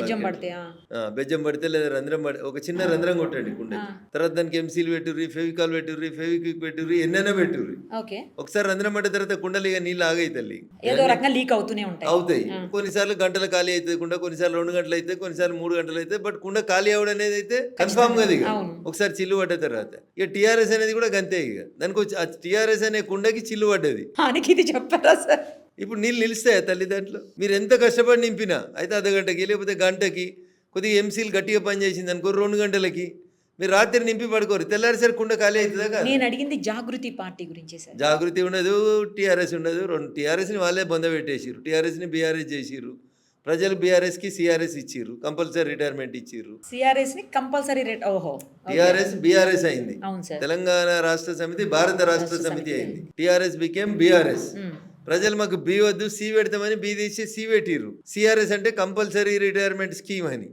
బెజ్జం పడితే లేదా రంధ్రం పడి ఒక చిన్న రంధ్రం కొట్టండి కుండ. తర్వాత దానికి ఎంసీలు పెట్టుర్రి, ఫెవికాల్ పెట్టుర్రి, ఫెవిక్విక్ పెట్టుర్రి, ఎన్నైనా పెట్టుర్రి. ఒకసారి రంధ్రం పడిన తర్వాత కుండలు ఇక నీళ్ళు ఆగాయి తల్లి, లీక్ అవుతాయి. కొన్నిసార్లు గంటలు ఖాళీ అవుతుంది కుండ, కొన్నిసార్లు 2 గంటలు అయితే, కొన్నిసార్లు 3 గంటలు అయితే. బట్ కుండ ఖాళీ అవడం అనేది అయితే కన్ఫామ్ గా ఒకసారి చిల్లు పడ్డ తర్వాత. ఇక టీఆర్ఎస్ అనేది కూడా గంతే. ఇక దానికి టీఆర్ఎస్ అనే కుండకి చిల్లు పడ్డది. ఇది చెప్పారా సార్? ఇప్పుడు నీళ్ళు నిలుస్తాయా తల్లి దాంట్లో? మీరు ఎంత కష్టపడి నింపినా అయితే అర్ధగంటకి లేకపోతే గంటకి, కొద్దిగా ఎంసీలు గట్టిగా పనిచేసింది అనుకో 2 గంటలకి, మీరు రాత్రి నింపి పడుకోరు, తెల్లారిసరి కుండ ఖాళీ అవుతుందా కాదు? నేను అడిగింది జాగృతి పార్టీ గురించి సార్. జాగృతి ఉండదు, టీఆర్ఎస్ ఉండదు. టీఆర్ఎస్ని వాళ్ళే బొందబెట్టేసిర్రు, టీఆర్ఎస్ని బీఆర్ఎస్ చేసిర్రు. ప్రజలు బీఆర్ఎస్కి సిఆర్ఎస్ ఇచ్చిర్రు, కంపల్సరీ రిటైర్మెంట్ ఇచ్చిర్రు. సిఆర్ఎస్ని కంపల్సరీ టీఆర్ఎస్ బీఆర్ఎస్ అయింది. తెలంగాణ రాష్ట్ర సమితి భారత రాష్ట్ర సమితి అయింది. TRS became BRS. ప్రజలు మాకు బి వద్దు సి పెడతామని బి తీసి సి పెట్టిర్రు. సిఆర్ఎస్ అంటే కంపల్సరీ రిటైర్మెంట్ స్కీమ్ అని.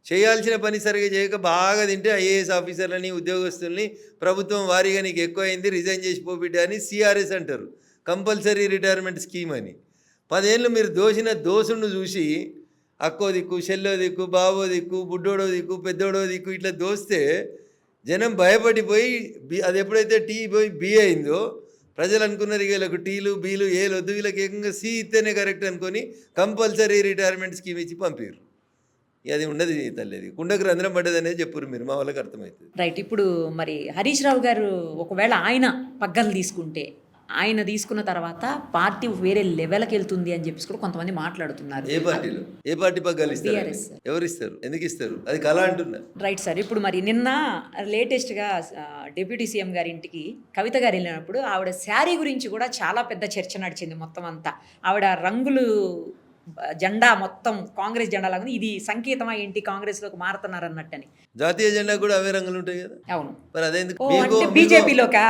చేయాల్సిన పని సరిగా చేయక బాగా తింటే ఐఏఎస్ ఆఫీసర్లని, ఉద్యోగస్తుల్ని ప్రభుత్వం వారీగా నీకు ఎక్కువ అయింది రిజైన్ చేసి పోబిడ్డా అని సిఆర్ఎస్ అంటారు, కంపల్సరీ రిటైర్మెంట్ స్కీమ్ అని. 10 ఏళ్ళు మీరు దోసిన దోసును చూసి అక్కో దిక్కు, చెల్లో దిక్కు, బావో దిక్కు, బుడ్డోడో దిక్కు, పెద్దోడో దిక్కు ఇట్లా దోస్తే జనం భయపడిపోయి అది ఎప్పుడైతే టీ పోయి బి అయిందో ప్రజలు అనుకున్నారు వీళ్ళకు టీలు బీలు ఏలు వద్దు, వీళ్ళకి ఏకంగా సి ఇస్తేనే కరెక్ట్ అనుకొని కంపల్సరీ రిటైర్మెంట్ స్కీమ్ ఇచ్చి పంపారు. అది ఉండదు తల్లి, అది కుండకు రంధ్రం పడ్డది అనేది చెప్పారు మీరు, మా వాళ్ళకి అర్థమవుతుంది. రైట్. ఇప్పుడు మరి హరీష్ రావు గారు ఒకవేళ ఆయన పగ్గలు తీసుకుంటే ఆయన తీసుకున్న తర్వాత పార్టీ వేరే లెవెల్కి వెళ్తుంది అని చెప్పేసి కూడా కొంతమంది మాట్లాడుతున్నారు. ఏ పార్టీలో ఏ పార్టీ పగ్గాలు ఇస్తారు? BRS. ఎవరు ఇస్తారు? ఎందుకు ఇస్తారు? అది కళ అంటున్నా. Right sir. ఇప్పుడు మరి నిన్న లేటెస్ట్గా డిప్యూటీ సీఎం గారి ఇంటికి కవిత గారు వెళ్ళినప్పుడు ఆవిడ శారీ గురించి కూడా చాలా పెద్ద చర్చ నడిచింది. మొత్తం అంతా ఆవిడ రంగులు జెండా మొత్తం కాంగ్రెస్ జెండా లాగా ఇది సంకేతమా ఏంటి కాంగ్రెస్లోకి మారుతున్నారు అన్నట్టని. జాతీయ జెండా కూడా అవే రంగులు ఉంటాయి కదా. అవును. మరి అదేందుకు? ఓ, అంటే బీజేపీలోకా?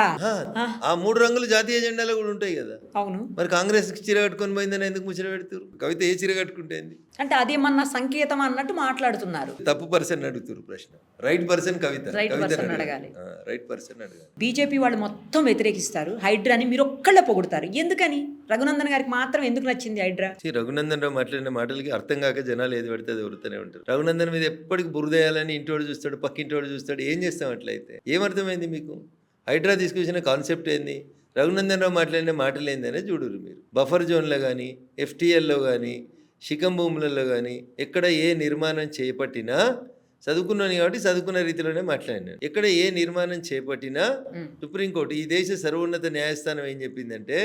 ఆ 3 రంగులు జాతీయ జెండాలో కూడా ఉంటాయి కదా. అవును. మరి కాంగ్రెస్ చీర కట్టుకొని పోయిందని ఎందుకు ముచ్చట పెడుతున్నారు? కవిత ఏ చీర కట్టుకుంటేంది? అంటే అదేమన్నా సంకేతం అన్నట్టు మాట్లాడుతున్నారు. తప్పు పర్సన్ అడుగుతారు ప్రశ్న. రైట్ పర్సన్ కవిత. రైట్ పర్సన్ అడగాలి. రైట్ పర్సన్ అడగాలి. బీజేపీ వాళ్ళు మొత్తం వ్యతిరేకిస్తారు హైడ్రాని, మీరు ఒక్కళ్ళే పొగుడుతారు. ఎందుకని? రఘునందన్ గారికి మాత్రం ఎందుకు నచ్చింది హైడ్రా? రఘునందన్ రావు మాట్లాడిన మాటలకి అర్థం కాక జనాలు ఏది పడితే అది వరుతూనే ఉంటారు. రఘునందన్ మీద ఎప్పటికి బురదేయాలని ఇంటోడు చూస్తాడు, పక్కింటోడు చూస్తాడు. ఏం చేస్తాం అట్లయితే? ఏమర్థమైంది మీకు? హైడ్రా తీసుకొచ్చిన కాన్సెప్ట్ ఏంది? రఘునందన్ రావు మాట్లాడిన మాటలు ఏందనే చూడురు మీరు. బఫర్ జోన్లో కానీ, FTLలో కానీ, శిఖం భూములలో కానీ ఎక్కడ ఏ నిర్మాణం చేపట్టినా, చదువుకున్నాను కాబట్టి చదువుకున్న రీతిలోనే మాట్లాడినాను, ఎక్కడ ఏ నిర్మాణం చేపట్టినా సుప్రీంకోర్టు, ఈ దేశ సర్వోన్నత న్యాయస్థానం ఏం చెప్పిందంటే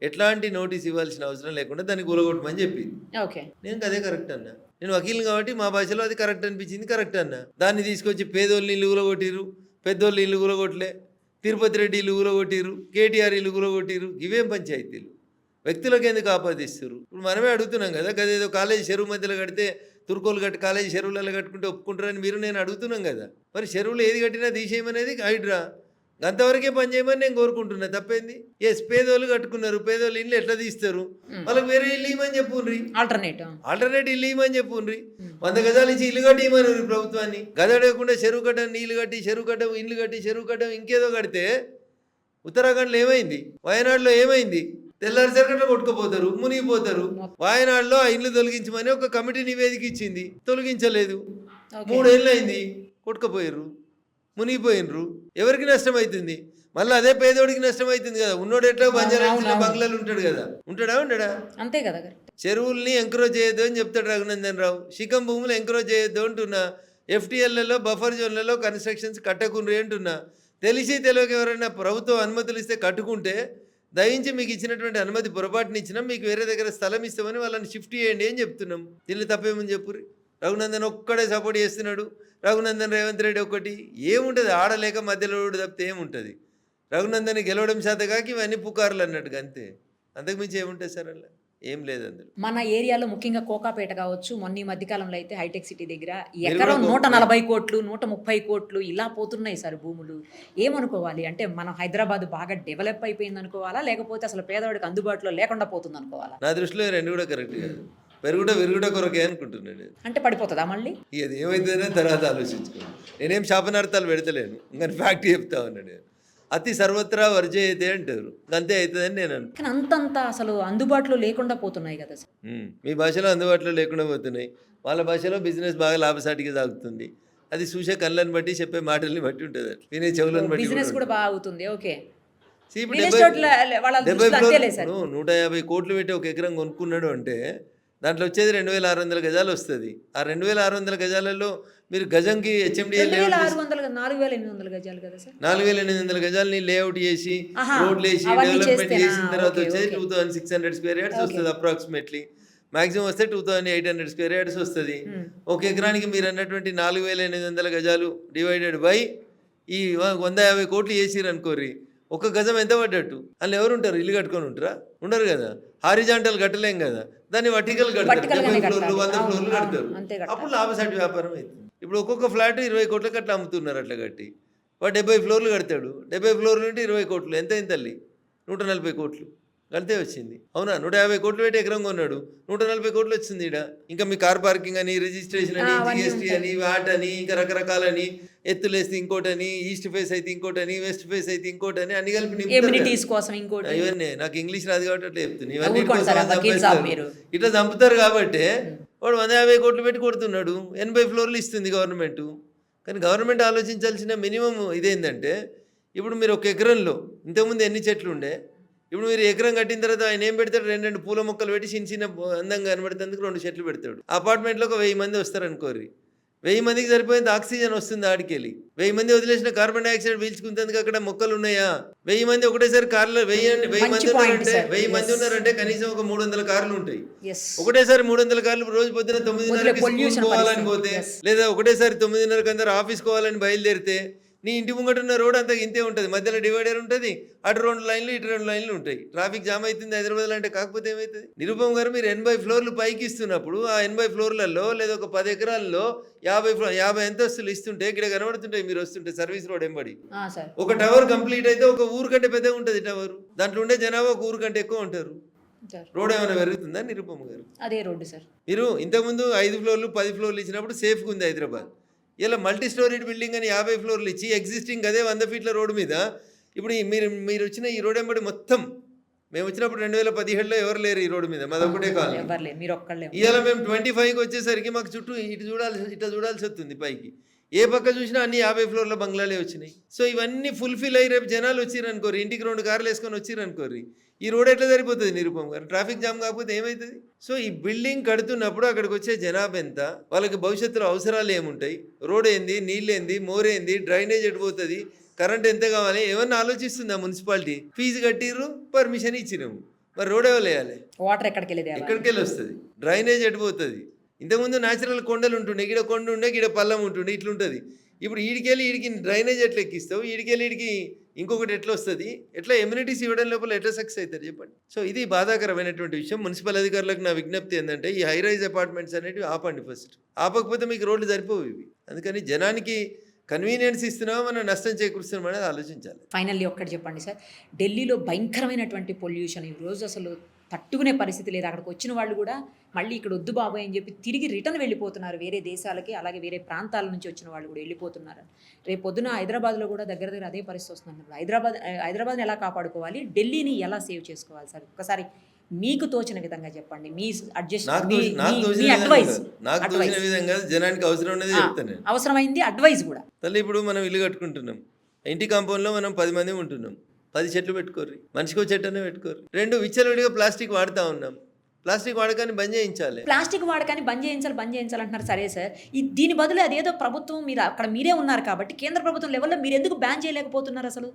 ఎట్లాంటి నోటీస్ ఇవ్వాల్సిన అవసరం లేకుండా దాన్ని కూలగొట్టమని చెప్పింది. ఓకే, నేను అదే కరెక్ట్ అన్నా. నేను వకీల్ని కాబట్టి మా భాషలో అది కరెక్ట్ అనిపించింది, కరెక్ట్ అన్నా. దాన్ని తీసుకొచ్చి పేదోళ్ళని ఇల్లు కూలగొట్టిరు, పెద్దోళ్ళు ఇల్లు కూలగొట్టలే, తిరుపతి రెడ్డి ఇల్లు కూలగొట్టిరు, KTR ఇల్లు కూలగొట్టిరు. ఇవేం పంచాయతీలు? వ్యక్తులకు ఎందుకు ఆపాదిస్తారు? ఇప్పుడు మనమే అడుగుతున్నాం కదా, గదేదో కాలేజీ చెరువు మధ్యలో కడితే తుర్కోలు కట్టి కాలేజీ చెరువులలో కట్టుకుంటే ఒప్పుకుంటారని మీరు నేను అడుగుతున్నాం కదా. మరి చెరువులు ఏది కట్టినా తీసేయమనేది హైడ్రా. అంతవరకే పని చేయమని నేను కోరుకుంటున్నా. తప్పేంది? పేదోళ్ళు కట్టుకున్నారు, పేదోళ్ళు ఇల్లు ఎట్లా తీస్తారు? వాళ్ళకి వేరే ఇల్లు ఇవ్వమని చెప్పుండ్రి, ఆల్టర్నేట్ ఇల్లు ఇవ్వమని చెప్పుండ్రి. 100 గజాలు ఇచ్చి ఇల్లు కట్టి ఇవ్వమని ప్రభుత్వాన్ని. గద అడగకుండా చెరువు కట్టం, నీళ్లు కట్టి చెరువు కట్టం, ఇల్లు కట్టి చెరువు కట్టం, ఇంకేదో కడితే ఉత్తరాఖండ్లో ఏమైంది, వయనాడులో ఏమైంది? తెల్లారి సరికట్లా కొట్టుకుపోతారు, మునిగిపోతారు. వాయనాడులో ఆ ఇల్లు తొలగించమని ఒక కమిటీ నివేదిక ఇచ్చింది, తొలగించలేదు. 3 ఏళ్ళు అయింది, కొట్టుకుపోయారు, మునిగిపోయినరు. ఎవరికి నష్టం అవుతుంది? మళ్ళీ అదే పేదోడికి నష్టం అవుతుంది కదా. ఉన్నోడు ఎట్లా బంజారా బంగ్లాలు ఉంటాడు కదా, ఉండడా? అంతే కదా. చెరువుల్ని ఎంకరేజ్ చేయొద్దు అని చెప్తాడు రఘునందన్ రావు. శిఖం భూములు ఎంకరేజ్ చేయొద్దు అంటున్నా. FTLలలో బఫర్ జోన్లలో కన్స్ట్రక్షన్స్ కట్టకుండ్రి అంటున్నా. తెలిసి తెలియక ఎవరైనా ప్రభుత్వం అనుమతులు ఇస్తే కట్టుకుంటే దయించి మీకు ఇచ్చినటువంటి అనుమతి పొరపాటుని ఇచ్చినా మీకు వేరే దగ్గర స్థలం ఇస్తామని వాళ్ళని షిఫ్ట్ చేయండి అని చెప్తున్నాం. దీన్ని తప్పేమని చెప్పుర్రి. రఘునందన్ ఒక్కడే సపోర్ట్ చేస్తున్నాడు. రఘునందన్ రేవంత్ రెడ్డి ఒక్కటి ఏముంటుంది? ఆడలేక మధ్యలో తప్పితే ఏముంటుంది? రఘునందన్ గెలవడం శాతగాకి ఇవన్నీ పుకార్లు అన్నట్టుగా, అంతే. అంతకుమించి ఏముంటుంది సార్? అలా ఏం లేదు అందులో. మన ఏరియాలో ముఖ్యంగా కోకాపేట కావచ్చు, మొన్న ఈ మధ్యకాలంలో అయితే హైటెక్ సిటీ దగ్గర ఎకరం 140 కోట్లు 130 కోట్లు ఇలా పోతున్నాయి సార్ భూములు. ఏమనుకోవాలి? అంటే మనం హైదరాబాద్ బాగా డెవలప్ అయిపోయింది అనుకోవాలా, లేకపోతే అసలు పేదవాడికి అందుబాటులో లేకుండా పోతుంది అనుకోవాలా? నా దృష్టిలో రెండు కూడా కరెక్ట్ కాదు. విరుగుట కొరకే అనుకుంటున్నాను. అంటే పడిపోతుందా మళ్ళీ? ఇది ఏమైతుందనే తర్వాత ఆలోచించుకోండి. నేనేం శాపనార్థాలు పెడతలేను, ఇంకా ఫ్యాక్ట్ చెప్తా ఉన్నాను. అతి సర్వత్రా వర్జయతే అంటారు, అంతే అవుతుందని నేను అనుకుంటున్నాను. కానీ అంతంత అసలు అందుబాటులో లేకుండా పోతున్నాయి కదా సార్. మీ భాషలో అందుబాటులో లేకుండా పోతున్నాయి, వాళ్ళ భాషలో బిజినెస్ బాగా లాభసాటిగా సాగుతుంది. అది చూసే కళ్ళని బట్టి, చెప్పే మాటల్ని బట్టి ఉంటుంది, వినే చెవులను బట్టి. బిజినెస్ కూడా బాగా అవుతుంది. ఓకే, 150 కోట్లు పెట్టి ఒక ఎకరం కొనుక్కున్నాడు అంటే దాంట్లో వచ్చేది 2600 గజాలు వస్తుంది. ఆ 2600 గజాలలో మీరు గజంకి HMDL 4,800 గజాలు కదా సార్. 4,800 గజాలని లేఅవుట్ చేసి రోడ్లు వేసి డెవలప్మెంట్ చేసిన తర్వాత వచ్చేది 2600 స్క్వేర్ యార్డ్స్ వస్తుంది అప్రాక్సిమేట్లీ. మాక్సిమం వస్తే 2800 స్క్వేర్ యార్డ్స్ వస్తుంది. ఒక ఎకరానికి మీరు అన్నటువంటి 4,800 గజాలు డివైడెడ్ బై ఈ 150 కోట్లు వేసిరు అనుకోరి, ఒక గజం ఎంత పడ్డట్టు? అందులో ఎవరు ఉంటారు? ఇల్లు కట్టుకొని ఉంటారా? ఉండరు కదా. హారిజాంటల్ కట్టలేం కదా, దాన్ని వర్టికల్ కడతారు. 70 ఫ్లోర్లు 100 ఫ్లోర్లు కడతారు. అప్పుడు లాభసాటి వ్యాపారం అవుతుంది. ఇప్పుడు ఒక్కొక్క ఫ్లాట్ 20 కోట్లకి అట్లా అమ్ముతున్నారు. అట్లా కట్టి వాడు 70 ఫ్లోర్లు కడతాడు. 70 ఫ్లోర్లు నుండి 20 కోట్లు ఎంత అయింది తల్లి? 140 కోట్లు కలితే వచ్చింది. అవునా? 150 కోట్లు పెట్టి ఎకరం కొన్నాడు, 140 కోట్లు వచ్చింది. ఇక్కడ ఇంకా మీ కార్ పార్కింగ్ అని, రిజిస్ట్రేషన్ అని, GST అని, వాట్ అని, ఇంకా రకరకాలని, ఎత్తులేస్తే ఇంకోటని, ఈస్ట్ ఫేస్ అయితే ఇంకోటని, వెస్ట్ ఫేస్ అయితే ఇంకోటని, అన్ని కలిపి ఇవన్నీ నాకు ఇంగ్లీష్ రాదు కాబట్టి అట్లా చెప్తుంది. ఇవన్నీ ఇట్లా చంపుతారు కాబట్టి వాడు 150 కోట్లు పెట్టి కొడుతున్నాడు. 80 ఫ్లోర్లు ఇస్తుంది గవర్నమెంట్. కానీ గవర్నమెంట్ ఆలోచించాల్సిన మినిమం ఇదేంటంటే, ఇప్పుడు మీరు ఒక ఎకరంలో ఇంతకుముందు ఎన్ని చెట్లు ఉండే, ఇప్పుడు మీరు ఎకరం కట్టిన తర్వాత ఆయన ఏం పెడతాడు? 2 పూల మొక్కలు పెట్టి చిన్న చిన్న అందంగా కనబడేందుకు 2 చెట్లు పెడతాడు. అపార్ట్మెంట్లో ఒక 1000 మంది వస్తారు అనుకోర్రి. 1000 మందికి సరిపోయింది ఆక్సిజన్ వస్తుంది ఆడికెళ్ళి. 1000 మంది వదిలేసిన కార్బన్ డైఆక్సైడ్ పీల్చుకుంటేందుకు అక్కడ మొక్కలు ఉన్నాయా? 1000 మంది ఒకటేసారి కార్లో 1000 మంది ఉన్నారంటే 1000 మంది ఉన్నారంటే కనీసం ఒక 300 కార్లు ఉంటాయి. ఎస్ ఒకటేసారి 300 కార్లు రోజు పొద్దున 9:30కి pollution స్కూల్ పోవాలని పరిస్థితి. పోతే, Yes. లేదా ఒకటేసారి 9:30కి అందరు ఆఫీస్కి పోవాలని బయలుదేరితే నీ ఇంటి ముంగట ఉన్న రోడ్ అంతా ఇంతే ఉంటుంది. మధ్యలో డివైడర్ ఉంటుంది, అటు 2 లైన్లు ఇటు 2 లైన్లు ఉంటాయి. ట్రాఫిక్ జామ్ అవుతుంది హైదరాబాద్ అంటే. కాకపోతే ఏమవుతుంది? నిరుపమ్ గారు మీరు 80 ఫ్లోర్లు పైకి ఇస్తున్నప్పుడు ఆ 80 ఫ్లోర్లలో లేదా ఒక 10 ఎకరాల్లో 50 అంతస్తులు ఇస్తుంటే ఇక్కడ కనబడుతుంటాయి మీరు వస్తుంటే సర్వీస్ రోడ్ ఎంబడి. సార్ ఒక టవర్ కంప్లీట్ అయితే ఒక ఊరు కంటే పెద్దగా ఉంటుంది టవర్. దాంట్లో ఉండే జనాభా ఒక ఊరు కంటే ఎక్కువ ఉంటారు. రోడ్ ఏమైనా పెరుగుతుందా నిరుపమ్ గారు? అదే రోడ్డు సార్. మీరు ఇంతకుముందు 5 ఫ్లోర్లు 10 ఫ్లోర్లు ఇచ్చినప్పుడు సేఫ్గా ఉంది హైదరాబాద్. ఇలా మల్టీ స్టోరీడ్ బిల్డింగ్ అని 50 ఫ్లోర్లు ఇచ్చి ఎగ్జిస్టింగ్ అదే 100 ఫీట్ల రోడ్డు మీద ఇప్పుడు మీరు వచ్చిన ఈ రోడ్ ఎంబడి మొత్తం మేము వచ్చినప్పుడు 2017లో ఎవరు లేరు ఈ రోడ్డు మీద, మాది ఒకటే కాలనీ. ఎవరు లేరు, మీరు ఒక్కళ్ళే. ఇవాళ మేము 25కి వచ్చేసరికి మాకు చుట్టూ ఇట్లా చూడాల్సి వస్తుంది పైకి. ఏ పక్క చూసినా అన్ని 50 ఫ్లోర్ల బంగ్లాలే వచ్చినాయి. సో ఇవన్నీ ఫుల్ఫిల్ అయ్యి రేపు జనాలు వచ్చిరనుకోరు, ఇంటికి 2 కార్లు వేసుకొని వచ్చిరనుకోరు, ఈ రోడ్ ఎట్లా సరిపోతుంది నిరుపమ్ గారు? ట్రాఫిక్ జామ్ కాకపోతే ఏమవుతుంది? సో ఈ బిల్డింగ్ కడుతున్నప్పుడు అక్కడికి వచ్చే జనాభా ఎంత, వాళ్ళకి భవిష్యత్తులో అవసరాలు ఏముంటాయి, రోడ్ ఏంది, నీళ్ళు ఏంది, మోరేంది, డ్రైనేజ్ ఎడిపోతుంది, కరెంట్ ఎంత కావాలి, ఏమన్నా ఆలోచిస్తుందా మున్సిపాలిటీ? ఫీజు కట్టిర్రు, పర్మిషన్ ఇచ్చినాము, మరి రోడ్ ఎవరు వేయాలి? వాటర్ ఎక్కడికి వెళ్ళేది? ఎక్కడికి వెళ్ళి వస్తుంది? డ్రైనేజ్ ఎడిపోతుంది. ఇంతకుముందు న్యాచురల్ కొండలు ఉంటుండే, గిడ కొండ ఉండే, గిడ పల్లం ఉంటుండే, ఇట్లుంటుంది. ఇప్పుడు ఈడికెళ్ళి ఈడికి డ్రైనేజ్ ఎట్లా ఎక్కిస్తావు, ఈడికెళ్ళి ఈడికి ఇంకొకటి ఎట్లా వస్తుంది, ఎట్లా ఎమ్యూనిటీస్ ఇవ్వడం లోపల ఎట్లా సక్సెస్ అవుతారు చెప్పండి. సో ఇది బాధాకరమైనటువంటి విషయం. మున్సిపల్ అధికారులకు నా విజ్ఞప్తి ఏంటంటే ఈ హై రైజ్ అపార్ట్మెంట్స్ అనేవి ఆపండి ఫస్ట్. ఆపకపోతే మీకు రోడ్లు సరిపోవు ఇవి. అందుకని జనానికి కన్వీనియన్స్ ఇస్తున్నామా మనం నష్టం చేకూరుస్తున్నాం అనేది ఆలోచించాలి. ఫైనల్లీ ఒక్కటి చెప్పండి సార్, ఢిల్లీలో భయంకరమైనటువంటి పొల్యూషన్ ఈరోజు అసలు తట్టుకునే పరిస్థితి లేదు. అక్కడికి వచ్చిన వాళ్ళు కూడా మళ్ళీ ఇక్కడ వద్దు బాబాయ్ అని చెప్పి తిరిగి రిటర్న్ వెళ్ళిపోతున్నారు వేరే దేశాలకి, అలాగే వేరే ప్రాంతాల నుంచి వచ్చిన వాళ్ళు కూడా వెళ్ళిపోతున్నారు. రేపు పొద్దున హైదరాబాద్లో కూడా దగ్గర అదే పరిస్థితి వస్తున్నారు. హైదరాబాద్ని ఎలా కాపాడుకోవాలి, ఢిల్లీని ఎలా సేవ్ చేసుకోవాలి సార్? ఒకసారి మీకు తోచిన విధంగా చెప్పండి. మీ తోచిన విధంగా జనానికి అవసరం ఉన్నది చెప్తాను. అవసరమైంది అడ్వైస్ కూడా. తల్లి ఇప్పుడు మనం ఇల్లు కట్టుకుంటున్నాం, ఇంటి కాంపౌండ్లో మనం 10 మంది ఉంటున్నాం, 10 చెట్లు పెట్టుకోర్రి, మనిషికో చెట్టు అనే పెట్టుకోర్రి. 2 విచ్చలవిడిగా ప్లాస్టిక్ వాడుతూ ఉన్నాం, ప్లాస్టిక్ వాడకాన్ని బంద్ చేయించాలి. ప్లాస్టిక్ వాడకాన్ని బంద్ చేయించాలి అంటున్నారు. సరే సార్, దీని బదులు అదేదో ప్రభుత్వం, మీరు అక్కడ మీరే ఉన్నారు కాబట్టి కేంద్ర ప్రభుత్వం లెవెల్లో మీరు ఎందుకు బ్యాన్ చేయలేకపోతున్నారు అసలు?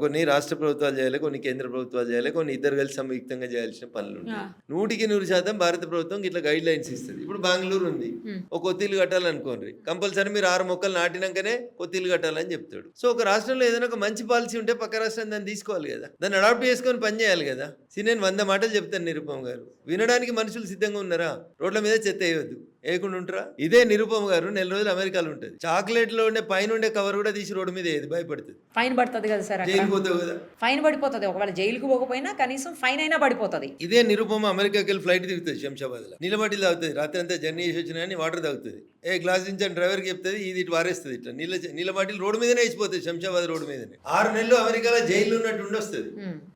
కొన్ని రాష్ట్ర ప్రభుత్వాలు చేయాలి, కొన్ని కేంద్ర ప్రభుత్వాలు చేయాలి, కొన్ని ఇద్దరు కలిసి సంయుక్తంగా చేయాల్సిన పనులు ఉంటాయి. 100% భారత ప్రభుత్వం ఇట్లా గైడ్ లైన్స్ ఇస్తుంది. ఇప్పుడు బెంగళూరు ఉంది, ఒక కొత్తిల్లు కట్టాలనుకోండి, కంపల్సరీ మీరు 6 మొక్కలు నాటినాకనే కొత్తిల్లు కట్టాలని చెప్తాడు. సో ఒక రాష్ట్రంలో ఏదైనా ఒక మంచి పాలసీ ఉంటే పక్క రాష్ట్రం దాన్ని తీసుకోవాలి కదా, దాన్ని అడాప్ట్ చేసుకొని పని చేయాలి కదా. నేను 100 మాటలు చెప్తాను నిరుపమ్ గారు, వినడానికి మనుషులు సిద్ధంగా ఉన్నారా? రోడ్ల మీద చెత్త వేయవద్దు, వేయకుండా ఉంటారా? ఇదే నిరుపమ్ గారు 4 రోజులు అమెరికాలో ఉంటుంది, చాక్లెట్ లో ఉండే పైన ఉండే కవర్ కూడా తీసి రోడ్డు మీద వేయదు, భయపడుతుంది. ఫైన్ పడుతుంది కదా సార్, జైలు పోతావు కదా. ఫైన్ పడిపోతుంది, ఒకవేళ జైలుకు పోకపోయినా కనీసం ఫైన్ అయినా పడిపోతుంది. ఇదే నిరుపమ అమెరికాకి వెళ్ళి ఫ్లైట్ దిగుతుంది, శంషాబాద్ లో నిలబడి తాగుతుంది, రాత్రి అంతా జర్నీ చేసి వచ్చినా వాటర్ తాగుతుంది, గ్లాస్ నుంచి డ్రైవర్కి చెప్తుంది, ఇది ఇటు వారేస్తుంది, ఇట్లా నీళ్ళ బాటిల్ రోడ్డు మీదనే వేసిపోతుంది, శంషాబాద్ రోడ్డు మీదనే. 6 నెలలు అమెరికాలో జైలు ఉన్నట్టు ఉండొస్తుంది.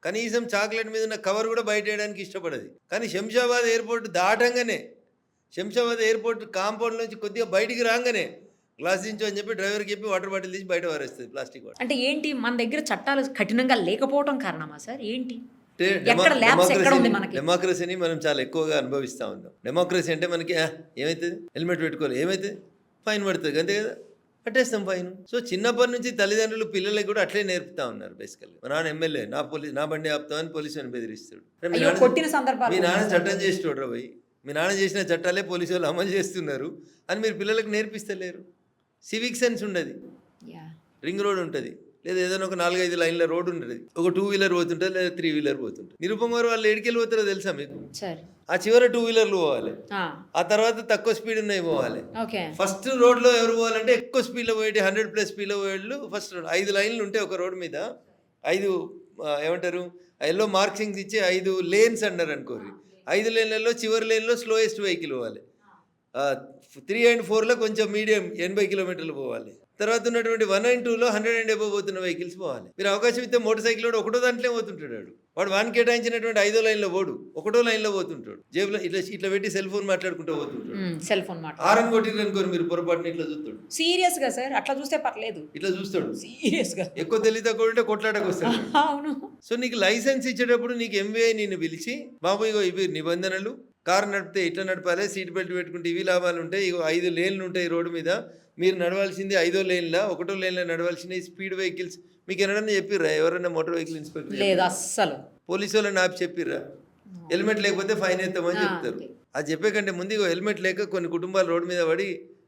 కనీసం చాక్లెట్ మీద ఉన్న కవర్ కూడా బయట వేయడానికి ఇష్టపడదు. కానీ శంషాబాద్ ఎయిర్పోర్ట్ దాటంగానే, శంషాబాద్ ఎయిర్పోర్ట్ కాంపౌండ్ నుంచి కొద్దిగా బయటికి రాగానే గ్లాస్ దించు అని చెప్పి డ్రైవర్కి చెప్పి వాటర్ బాటిల్ తీసి బయట వారేస్తుంది, ప్లాస్టిక్ వాటర్. అంటే ఏంటి, మన దగ్గర చట్టాలు కఠినంగా లేకపోవడం కారణమా సార్? ఏంటి డెమోక్రసీని మనం చాలా ఎక్కువగా అనుభవిస్తూ ఉన్నాం. డెమోక్రసీ అంటే మనకి ఏమవుతుంది, హెల్మెట్ పెట్టుకోవాలి, ఏమవుతుంది, ఫైన్ పడుతుంది, అంతే కదా, కట్టేస్తాం ఫైన్. సో చిన్నప్పటి నుంచి తల్లిదండ్రులు పిల్లలకి కూడా అట్లే నేర్పుతా ఉన్నారు. బేసికల్గా మా నాన్న ఎమ్మెల్యే, నా బండి ఆపుతామని పోలీసుని బెదిరిస్తాడు. మీ నాన్న చట్టం చేసేటోడు పోయి, మీ నాన్న చేసిన చట్టాలే పోలీసు వాళ్ళు అమలు చేస్తున్నారు అని మీరు పిల్లలకు నేర్పిస్తలేరు. సివిక్ సెన్స్ ఉండదు. రింగ్ రోడ్ ఉంటుంది, లేదా ఏదైనా ఒక 4-5 లైన్ల రోడ్డు ఉంటుంది, ఒక 2 వీలర్ పోతుంటుంది, లేదా 3 వీలర్ పోతుంటుంది. నిరుపమ్ గారు వాళ్ళు ఎడికెళ్ళి పోతారో తెలుసా మీకు? ఆ చివర 2 వీలర్లు పోవాలి, ఆ తర్వాత తక్కువ స్పీడ్ ఉన్నాయి పోవాలి. ఫస్ట్ రోడ్లో ఎవరు పోవాలంటే ఎక్కువ స్పీడ్లో పోయేటి 100+ స్పీడ్లో పోయేళ్ళు ఫస్ట్ రోడ్. 5 లైన్లు ఉంటాయి ఒక రోడ్ మీద, 5 ఏమంటారు ఎల్లో మార్కింగ్స్ ఇచ్చి 5 లేన్స్ అన్నారు అనుకోరు. 5 లేన్లలో చివరి లేన్లో స్లోయెస్ట్ వెహికల్ పోవాలి, 3 and 4లో కొంచెం మీడియం 80 కిలోమీటర్లు పోవాలి. తర్వాత ఉన్నటువంటి 1 and 2లో 100 and above పోతున్న వెహికల్స్ పోవాలి. మీరు అవకాశం ఇస్తే మోటార్ సైకిల్ వాడు ఒకటో దాంట్లో పోతుంటాడు, వాడు 1 కేటాయించినటువంటి 5వ లైన్లో పోడు, ఒకటో లైన్లో పోతుంటాడు, జేబులో ఇట్లా పెట్టి సెల్ ఫోన్ మాట్లాడుకుంటూ పోతుంటాడు. సెల్ ఫోన్ ఆరన్ కొట్టిరు అనుకోరు మీరు పొరపాటున ఇట్లా చూస్తాడు. సీరియస్ గా సార్, అట్లా చూస్తే పర్లేదు, ఇట్లా చూస్తాడు సీరియస్ గా. ఎక్కువ తెలివి తక్కువ ఉంటే కొట్లాటకు వస్తాడు. అవును. సో నీకు లైసెన్స్ ఇచ్చేటప్పుడు నీకు ఎంవీఐ నిన్ను పిలిచి, బాబు ఇగో ఇవి నిబంధనలు, కారు నడిపితే ఇట్లా నడపాలి, సీట్ బెల్ట్ పెట్టుకుంటే ఇవి లాభాలు ఉంటాయి, ఇగో 5 లేన్లు ఉంటాయి రోడ్డు మీద, మీరు నడవాల్సింది 5వ లేన్లా 1వ లేన్లో నడవాల్సిన స్పీడ్ వెహికల్స్ మీకు ఎవరైనా చెప్పిర్రా? ఎవరైనా మోటార్ వెహికల్ ఇన్స్పెక్టర్ లేదు అస్సలు. పోలీసు వాళ్ళని ఆపి చెప్పిర్రా? హెల్మెట్ లేకపోతే ఫైన్ వేస్తామని చెప్తారు. అది చెప్పే కంటే ముందు ఇగో హెల్మెట్ లేక కొన్ని కుటుంబాలు రోడ్డు మీద పడి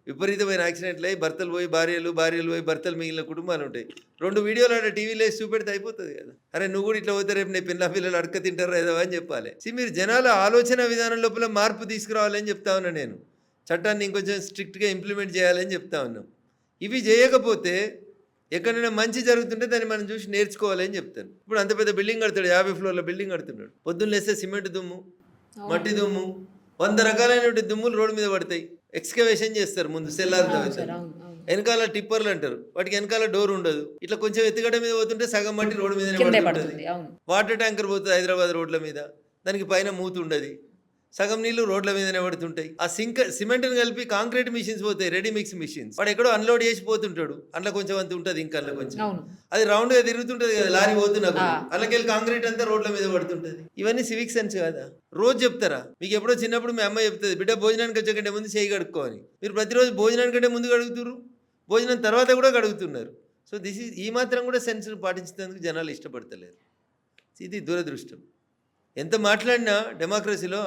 విపరీతమైన యాక్సిడెంట్లు అయ్యి భర్తలు పోయి భార్యలు పోయి భర్తలు మిగిలిన కుటుంబాలు ఉంటాయి. 2 వీడియోలు ఆడ టీవీలో వేసి చూపెడితే అయిపోతుంది కదా. అరే నువ్వు కూడా ఇట్లా పోతే రేపు నీ పిల్లలు అడక తింటారు ఏదో అని చెప్పాలి. మీరు జనాల ఆలోచన విధానం లోపల మార్పు తీసుకురావాలని చెప్తా ఉన్నా నేను. చట్టాన్ని ఇంకొంచెం స్ట్రిక్ట్గా ఇంప్లిమెంట్ చేయాలని చెప్తా ఉన్నాం. ఇవి చేయకపోతే ఎక్కడైనా మంచి జరుగుతుంటే దాన్ని మనం చూసి నేర్చుకోవాలని చెప్తాను. ఇప్పుడు అంత పెద్ద బిల్డింగ్ కడతాడు, 50 ఫ్లోర్ల బిల్డింగ్ కడుతున్నాడు. పొద్దున్న లేస్తే సిమెంట్ దుమ్ము, మట్టి దుమ్ము, 100 రకాలైనటువంటి దుమ్ములు రోడ్డు మీద పడతాయి. ఎక్స్కవేషన్ చేస్తారు ముందు, సెల్లార్ తవ్వుతారు, వెనకాల టిప్పర్లు అంటారు, వాటికి వెనకాల డోర్ ఉండదు. ఇట్లా కొంచెం ఎత్తుగడ్డ మీద పోతుంటే సగం మట్టి రోడ్డు మీద పడుతుంది. వాటర్ ట్యాంకర్ పోతుంది హైదరాబాద్ రోడ్ల మీద, దానికి పైన మూత ఉండదు, సగం నీళ్లు రోడ్ల మీదనే పడుతుంటాయి. ఆ సిమెంట్ని కలిపి కాంక్రీట్ మిషన్స్ పోతాయి, రెడీ మిక్స్ మిషన్స్. వాడు ఎక్కడో అన్లోడ్ చేసి పోతుంటాడు, అందులో కొంచెం అంత ఉంటుంది, ఇంకా అందులో కొంచెం అది రౌండ్ గా తిరుగుతుంటది కదా లారీ పోతున్నప్పుడు, అందులోకెళ్ళి కాంక్రీట్ అంతా రోడ్ల మీద పడుతుంటది. ఇవన్నీ సివిక్ సెన్స్ కదా? రోజు చెప్తారా? మీకు ఎప్పుడో చిన్నప్పుడు మీ అమ్మ చెప్తుంది, బిడ్డ భోజనానికి వచ్చేకంటే ముందు చేయి కడుక్కోని. మీరు ప్రతిరోజు భోజనానికంటే ముందు కడుగుతున్నారు, భోజనం తర్వాత కూడా కడుగుతున్నారు. సో ఈ మాత్రం కూడా సెన్స్ పాటించేందుకు జనాలు ఇష్టపడతలేరు. ఇది దురదృష్టం. ఎంత మాట్లాడినా డెమోక్రసీలో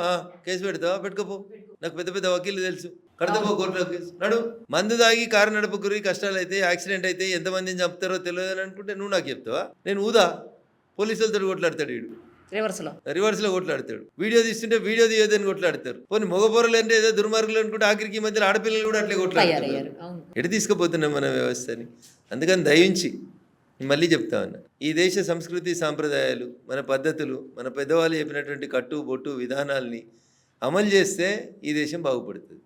కేసు పెడతావా, పెట్టుకోపో, నాకు పెద్ద పెద్ద వకీలు తెలుసు, కడతాపో కోర్టులో కేసు, నడు. మందు దాగి కారు నడపకురి, కష్టాలు అయితే యాక్సిడెంట్ అయితే ఎంతమందిని చంపుతారో తెలియదు అని అనుకుంటే నువ్వు నాకు చెప్తావా? నేను ఊదా పోలీసులతో కొట్లాడతాడు, వీడు రివర్స్లో కొట్లాడతాడు. వీడియో తీస్తుంటే వీడియో తీయదని కొట్లాడతారు. పోనీ మగపోరలు అంటే ఏదో దుర్మార్గులు అనుకుంటే ఆఖరికి ఈ మధ్యలో ఆడపిల్లలు కూడా అట్లే కొట్లాడతారు. ఎటు తీసుకుపోతున్నాం మన వ్యవస్థని? అందుకని దయించి మళ్ళీ చెప్తా ఉన్నా, ఈ దేశ సంస్కృతి సాంప్రదాయాలు, మన పద్ధతులు, మన పెద్దవాళ్ళు చెప్పినటువంటి కట్టు బొట్టు విధానాల్ని అమలు చేస్తే ఈ దేశం బాగుపడుతుంది.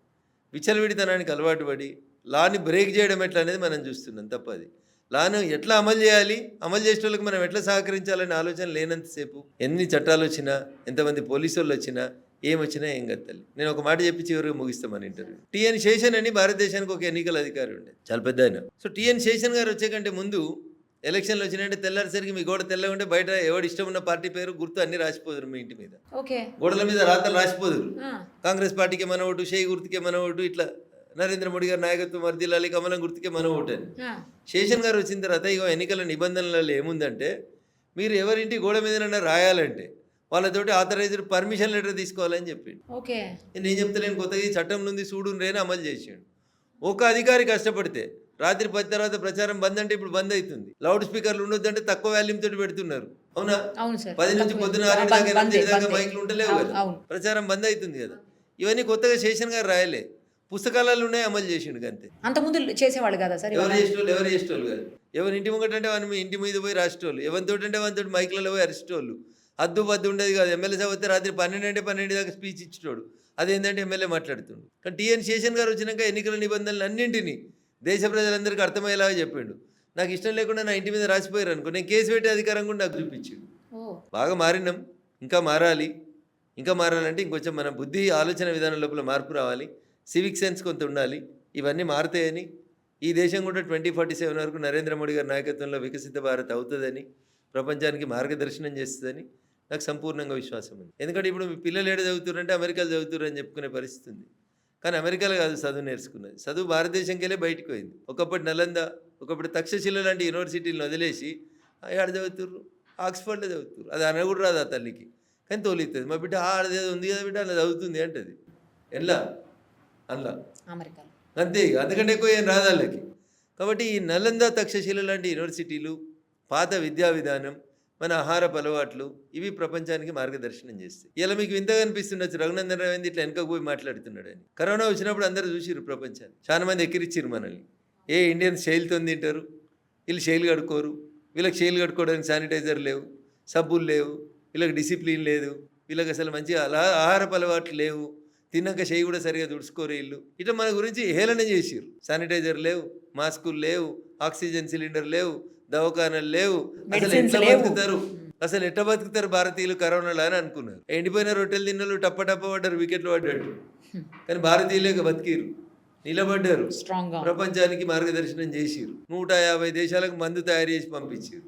విచ్చలవిడితనానికి అలవాటు పడి లాని బ్రేక్ చేయడం ఎట్లా అనేది మనం చూస్తున్నాం. తప్పది. లాను ఎట్లా అమలు చేయాలి, అమలు చేసే వాళ్ళకి మనం ఎట్లా సహకరించాలనే ఆలోచన లేనంతసేపు ఎన్ని చట్టాలు వచ్చినా, ఎంతమంది పోలీసు వాళ్ళు వచ్చినా, ఏమొచ్చినా ఏం గత్తల్లి. నేను ఒక మాట చెప్పి చివరికి ముగిస్తామని ఇంటర్వ్యూ. టిఎన్ శేషన్ అని భారతదేశానికి ఒక ఎన్నికల అధికారి ఉండే, చాలా పెద్ద ఆయన. సో టిఎన్ శేషన్ గారు వచ్చే కంటే ముందు ఎలక్షన్లు వచ్చినాయంటే తెల్లారిసరికి మీ గోడ తెల్లగా ఉంటే బయట ఎవడు ఇష్టం ఉన్న పార్టీ పేరు గుర్తు అన్ని రాసిపోదురు మీ ఇంటి మీద, గోడల మీద రాతలు రాసిపోదురు. కాంగ్రెస్ పార్టీకి మన ఓటు, షేయి గుర్తుకే మన ఓటు, ఇట్లా నరేంద్ర మోడీ గారి నాయకత్వం వర్ధిల్లాలి, కమలం గుర్తుకే మన ఓటు అని. శేషన్ గారు వచ్చిన తర్వాత ఇగో ఎన్నికల నిబంధనలలో ఏముందంటే, మీరు ఎవరింటి గోడ మీదనన్నా రాయాలంటే వాళ్ళతోటి ఆథరైజ్డ్ పర్మిషన్ లెటర్ తీసుకోవాలని చెప్పిండు. నేను చెప్తలేను, కొత్తగా ఈ చట్టం నుండి చూడు రేని అమలు చేసిండు. ఒక అధికారి కష్టపడితే రాత్రి 10 తర్వాత ప్రచారం బంద్ అంటే ఇప్పుడు బంద్ అవుతుంది. లౌడ్ స్పీకర్లు ఉండొద్దంటే తక్కువ వాల్యూమ్ తోటి పెడుతున్నారు. అవునా? 10 నుంచి పొద్దున 6 దాకా 8 దాకా మైకులు ఉంటలేవు కదా, ప్రచారం బంద్ అవుతుంది కదా. ఇవన్నీ కొత్తగా శేషన్ గారు రాయలే, పుస్తకాలలో ఉన్నాయి, అమలు చేసిండు అంతే. అంతకుముందు చేసేవాళ్ళు కదా సార్, ఎవరు చేసేటోళ్ళు కాదు. ఎవరి ఇంటి ముంగట అంటే వాని ఇంటి మీద పోయి రాసేటోళ్ళు, ఎవరితోటి అంటే వానితోటి మైకులలో పోయి అరిచేటోళ్ళు. అద్దు ఉండేది కాదు. ఎమ్మెల్యే సభ వస్తే రాత్రి 12 అంటే 12 దాకా స్పీచ్ ఇచ్చేటోడు. అదేంటంటే ఎమ్మెల్యే మాట్లాడుతుండు. కానీ టిఎన్ శేషన్ గారు వచ్చినాక ఎన్నికల నిబంధనలు అన్నింటినీ దేశ ప్రజలందరికీ అర్థమయ్యేలాగా చెప్పిండు. నాకు ఇష్టం లేకుండా నా ఇంటి మీద రాసిపోయారు అనుకో, నేను కేసు పెట్టే అధికారం కూడా నాకు చూపించిండు. బాగా మారినాం, ఇంకా మారాలి. ఇంకా మారాలంటే ఇంకొంచెం మన బుద్ధి ఆలోచన విధానం లోపల మార్పు రావాలి, సివిక్ సెన్స్ కొంత ఉండాలి. ఇవన్నీ మారుతాయని, ఈ దేశం కూడా 2047 వరకు నరేంద్ర మోడీ గారి నాయకత్వంలో వికసిత భారత్ అవుతుందని, ప్రపంచానికి మార్గదర్శనం చేస్తుందని నాకు సంపూర్ణంగా విశ్వాసం ఉంది. ఎందుకంటే ఇప్పుడు మీ పిల్లలు ఏడ చదువుతారంటే అమెరికాలో చదువుతారు అని చెప్పుకునే పరిస్థితి ఉంది. కానీ అమెరికాలో కాదు చదువు నేర్చుకున్నది, చదువు భారతదేశంకి వెళ్ళే బయటకు పోయింది. ఒకప్పుడు నలంద, ఒకప్పుడు తక్షశిల లాంటి యూనివర్సిటీలను వదిలేసి ఆడ చదువుతుర్రు, ఆక్స్ఫర్డ్లో చదువుతుర్రు. అది అనకూడదు రాదు ఆ తల్లికి, కానీ తోలిస్తుంది. మా బిడ్డ ఆడదేదో ఉంది కదా బిడ్డ అలా చదువుతుంది అంటది. ఎలా అలా అమెరికాలో అంతే, అందుకంటే ఎక్కువ ఏం రాదు వాళ్ళకి. కాబట్టి ఈ నలంద, తక్షశిల లాంటి యూనివర్సిటీలు, పాత విద్యా విధానం, మన ఆహారపు అలవాట్లు, ఇవి ప్రపంచానికి మార్గదర్శనం చేస్తాయి. ఇలా మీకు వింతగా అనిపిస్తుండొచ్చు, రఘునందన్ రావు ఇట్లా వెనకకు పోయి మాట్లాడుతున్నాడు అని. కరోనా వచ్చినప్పుడు అందరూ చూసిరు ప్రపంచాన్ని, చాలా మంది ఎక్కిరిచ్చిరు మనల్ని. ఇండియన్స్ శైలితో తింటారు, వీళ్ళు శైలి కడుక్కోరు, వీళ్ళకి శైలి కడుక్కోవడానికి శానిటైజర్ లేవు, సబ్బులు లేవు, వీళ్ళకి డిసిప్లిన్ లేదు, వీళ్ళకి అసలు మంచి ఆహారపు అలవాట్లు లేవు, తిన్నాక చేయి కూడా సరిగా తుడుచుకోరు వీళ్ళు. ఇట్లా మన గురించి హేళన చేసిరు. శానిటైజర్ లేవు, మాస్కులు లేవు, ఆక్సిజన్ సిలిండర్ లేవు, దవాఖానాలు లేవు, అసలు ఎట్లా బతుకుతారు భారతీయులు కరోనాలో అని అనుకున్నారు. ఎండిపోయిన రొట్టెలు తిన్నలు టప్ప పడ్డారు, వికెట్లు పడ్డాడు. కానీ భారతీయులే బతికిరు, నిలబడ్డారు, ప్రపంచానికి మార్గదర్శనం చేసిరు. 150 దేశాలకు మందు తయారు చేసి పంపించారు.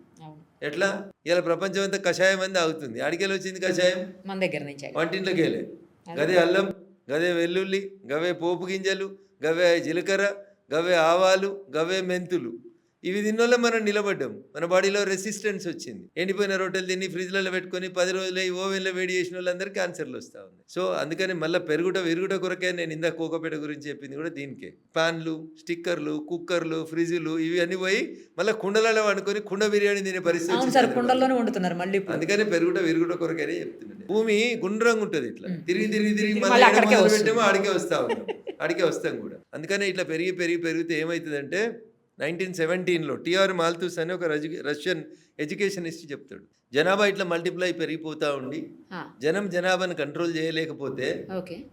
ఎట్లా ఇలా ప్రపంచం అంతా కషాయం అంతా అవుతుంది. అడికెళ్ళి వచ్చింది కషాయం మన దగ్గర నుంచి, వంటింట్లోకి వెళ్ళే. గదే అల్లం, గదే వెల్లుల్లి, గవే పోపు గింజలు, గవే జీలకర్ర, గవే ఆవాలు, గవే మెంతులు. ఇవి తిన్నోళ్ళ మనం నిలబడ్డాం. మన బాడీలో రెసిస్టెన్స్ వచ్చింది. ఎండిపోయిన రొట్టెలు తిని ఫ్రిడ్జ్లలో పెట్టుకొని 10 రోజులు ఓవెన్లో వేడి చేసిన వాళ్ళందరికీ క్యాన్సర్లు వస్తూ ఉన్నాయి. సో అందుకని మళ్ళీ విరుగుట కొరకే నేను ఇందాక కోకోపేట గురించి చెప్పింది కూడా దీనికే. ప్యాన్లు, స్టిక్కర్లు, కుక్కర్లు, ఫ్రిడ్జ్లు ఇవి అన్ని పోయి మళ్ళీ కుండలలో వండుకొని కుండ బిర్యానీ తినే పరిస్థితి. సార్ కుండల్లోనే వండుతున్నారు మళ్ళీ. అందుకని విరుగుట కొరకనే చెప్తున్నాను. భూమి గుండ్రంగా ఉంటుంది, ఇట్లా తిరిగి మళ్ళీ పెట్టామో ఆడికే వస్తాం కూడా. అందుకని ఇట్లా పెరిగితే ఏమవుతుందంటే 1917లో టిఆర్ మాల్తూస్ అని ఒక రష్యన్ ఎడ్యుకేషనిస్ట్ చెప్తాడు, జనాభా ఇట్లా మల్టిప్లై పెరిగిపోతూ ఉండి జనాభాను కంట్రోల్ చేయలేకపోతే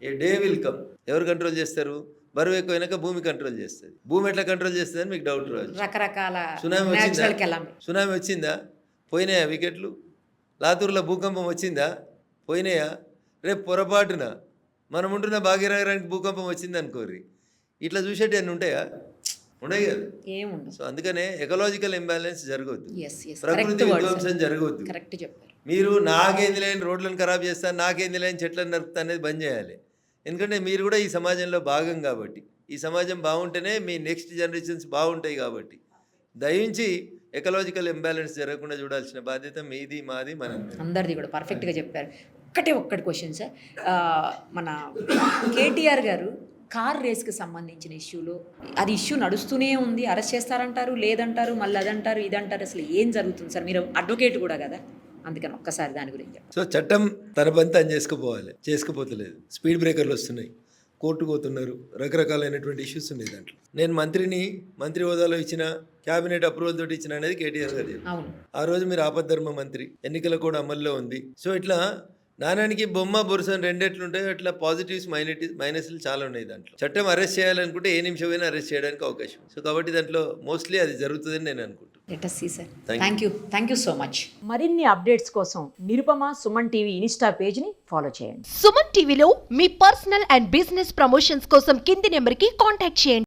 ఏ డే విల్ కమ్. ఎవరు కంట్రోల్ చేస్తారు? బరువు ఎక్కువైనాక భూమి కంట్రోల్ చేస్తుంది. భూమి ఎట్లా కంట్రోల్ చేస్తుంది అని మీకు డౌట్ రాదు. రకరకాల సునామీ వచ్చిందా? పోయినాయా వికెట్లు? లాతూరులో భూకంపం వచ్చిందా? పోయినాయా? రేపు పొరపాటున మనం ఉంటున్న భాగ్యనగరానికి భూకంపం వచ్చింది అనుకోర్రి, ఇట్లా చూసేటి అన్నీ ఉంటాయా? ఉండవు కదా. ఏముండదు. సో అందుకనే ఎకలాజికల్ ఇంబ్యాలెన్స్ జరగవద్దు, ప్రకృతి విధ్వంసం జరగవద్దు. మీరు నాకేంది లేని రోడ్లను ఖరాబ్ చేస్తా, నాకేంది లేని చెట్లను నరుకుతా అనేది బంద్ చేయాలి. ఎందుకంటే మీరు కూడా ఈ సమాజంలో భాగం కాబట్టి, ఈ సమాజం బాగుంటేనే మీ నెక్స్ట్ జనరేషన్స్ బాగుంటాయి కాబట్టి దయించి ఎకలాజికల్ ఇంబ్యాలెన్స్ జరగకుండా చూడాల్సిన బాధ్యత మీది, మాది, అందరిది కూడా. పర్ఫెక్ట్గా చెప్పారు. ఒక్కటి క్వశ్చన్ సార్, మన కేటీఆర్ గారు కార్ రేస్కి సంబంధించిన ఇష్యూలో అది ఇష్యూ నడుస్తూనే ఉంది, అరెస్ట్ చేస్తారంటారు, లేదంటారు, మళ్ళీ అదంటారు, ఇదంటారు. అసలు ఏం జరుగుతుంది సార్? మీరు అడ్వకేట్ కూడా కదా, అందుకని ఒక్కసారి దాని గురించి. సో చట్టం తన పని తను చేసుకుపోతలేదు. స్పీడ్ బ్రేకర్లు వస్తున్నాయి, కోర్టుకు పోతున్నారు, రకరకాలైనటువంటి ఇష్యూస్ ఉన్నాయి దాంట్లో. నేను మంత్రి హోదాలో ఇచ్చిన క్యాబినెట్ అప్రూవల్ తోటి ఇచ్చిన అనేది కేటీఆర్ గారు. ఆ రోజు మీరు ఆపద్ధర్మ మంత్రి, ఎన్నికల కూడా అమల్లో ఉంది. సో ఇట్లా నాణానికి బొమ్మ బొరుసు అని రెండెట్లుంటాయి, అట్లా పాజిటివ్స్ మైనస్లు చాలా ఉన్నాయి దాంట్లో. చట్టం అరెస్ట్ చేయాలనుకుంటే ఏ నిమిషమైనా అరెస్ట్ చేయడానికి అవకాశం. సో కాబట్టి దాంట్లో మోస్ట్లీ అది జరుగుతుందని నేను అనుకుంటున్నాను. Thank you so much. మరిన్ని అప్డేట్స్ కోసం నిరుపమ సుమన్ టీవీ ఇన్స్టా పేజ్ని ఫాలో చేయండి. సుమన్ టీవీలో మీ పర్సనల్ అండ్ బిజినెస్ ప్రమోషన్స్ కోసం కింది నెంబర్కి కాంటాక్ట్ చేయండి.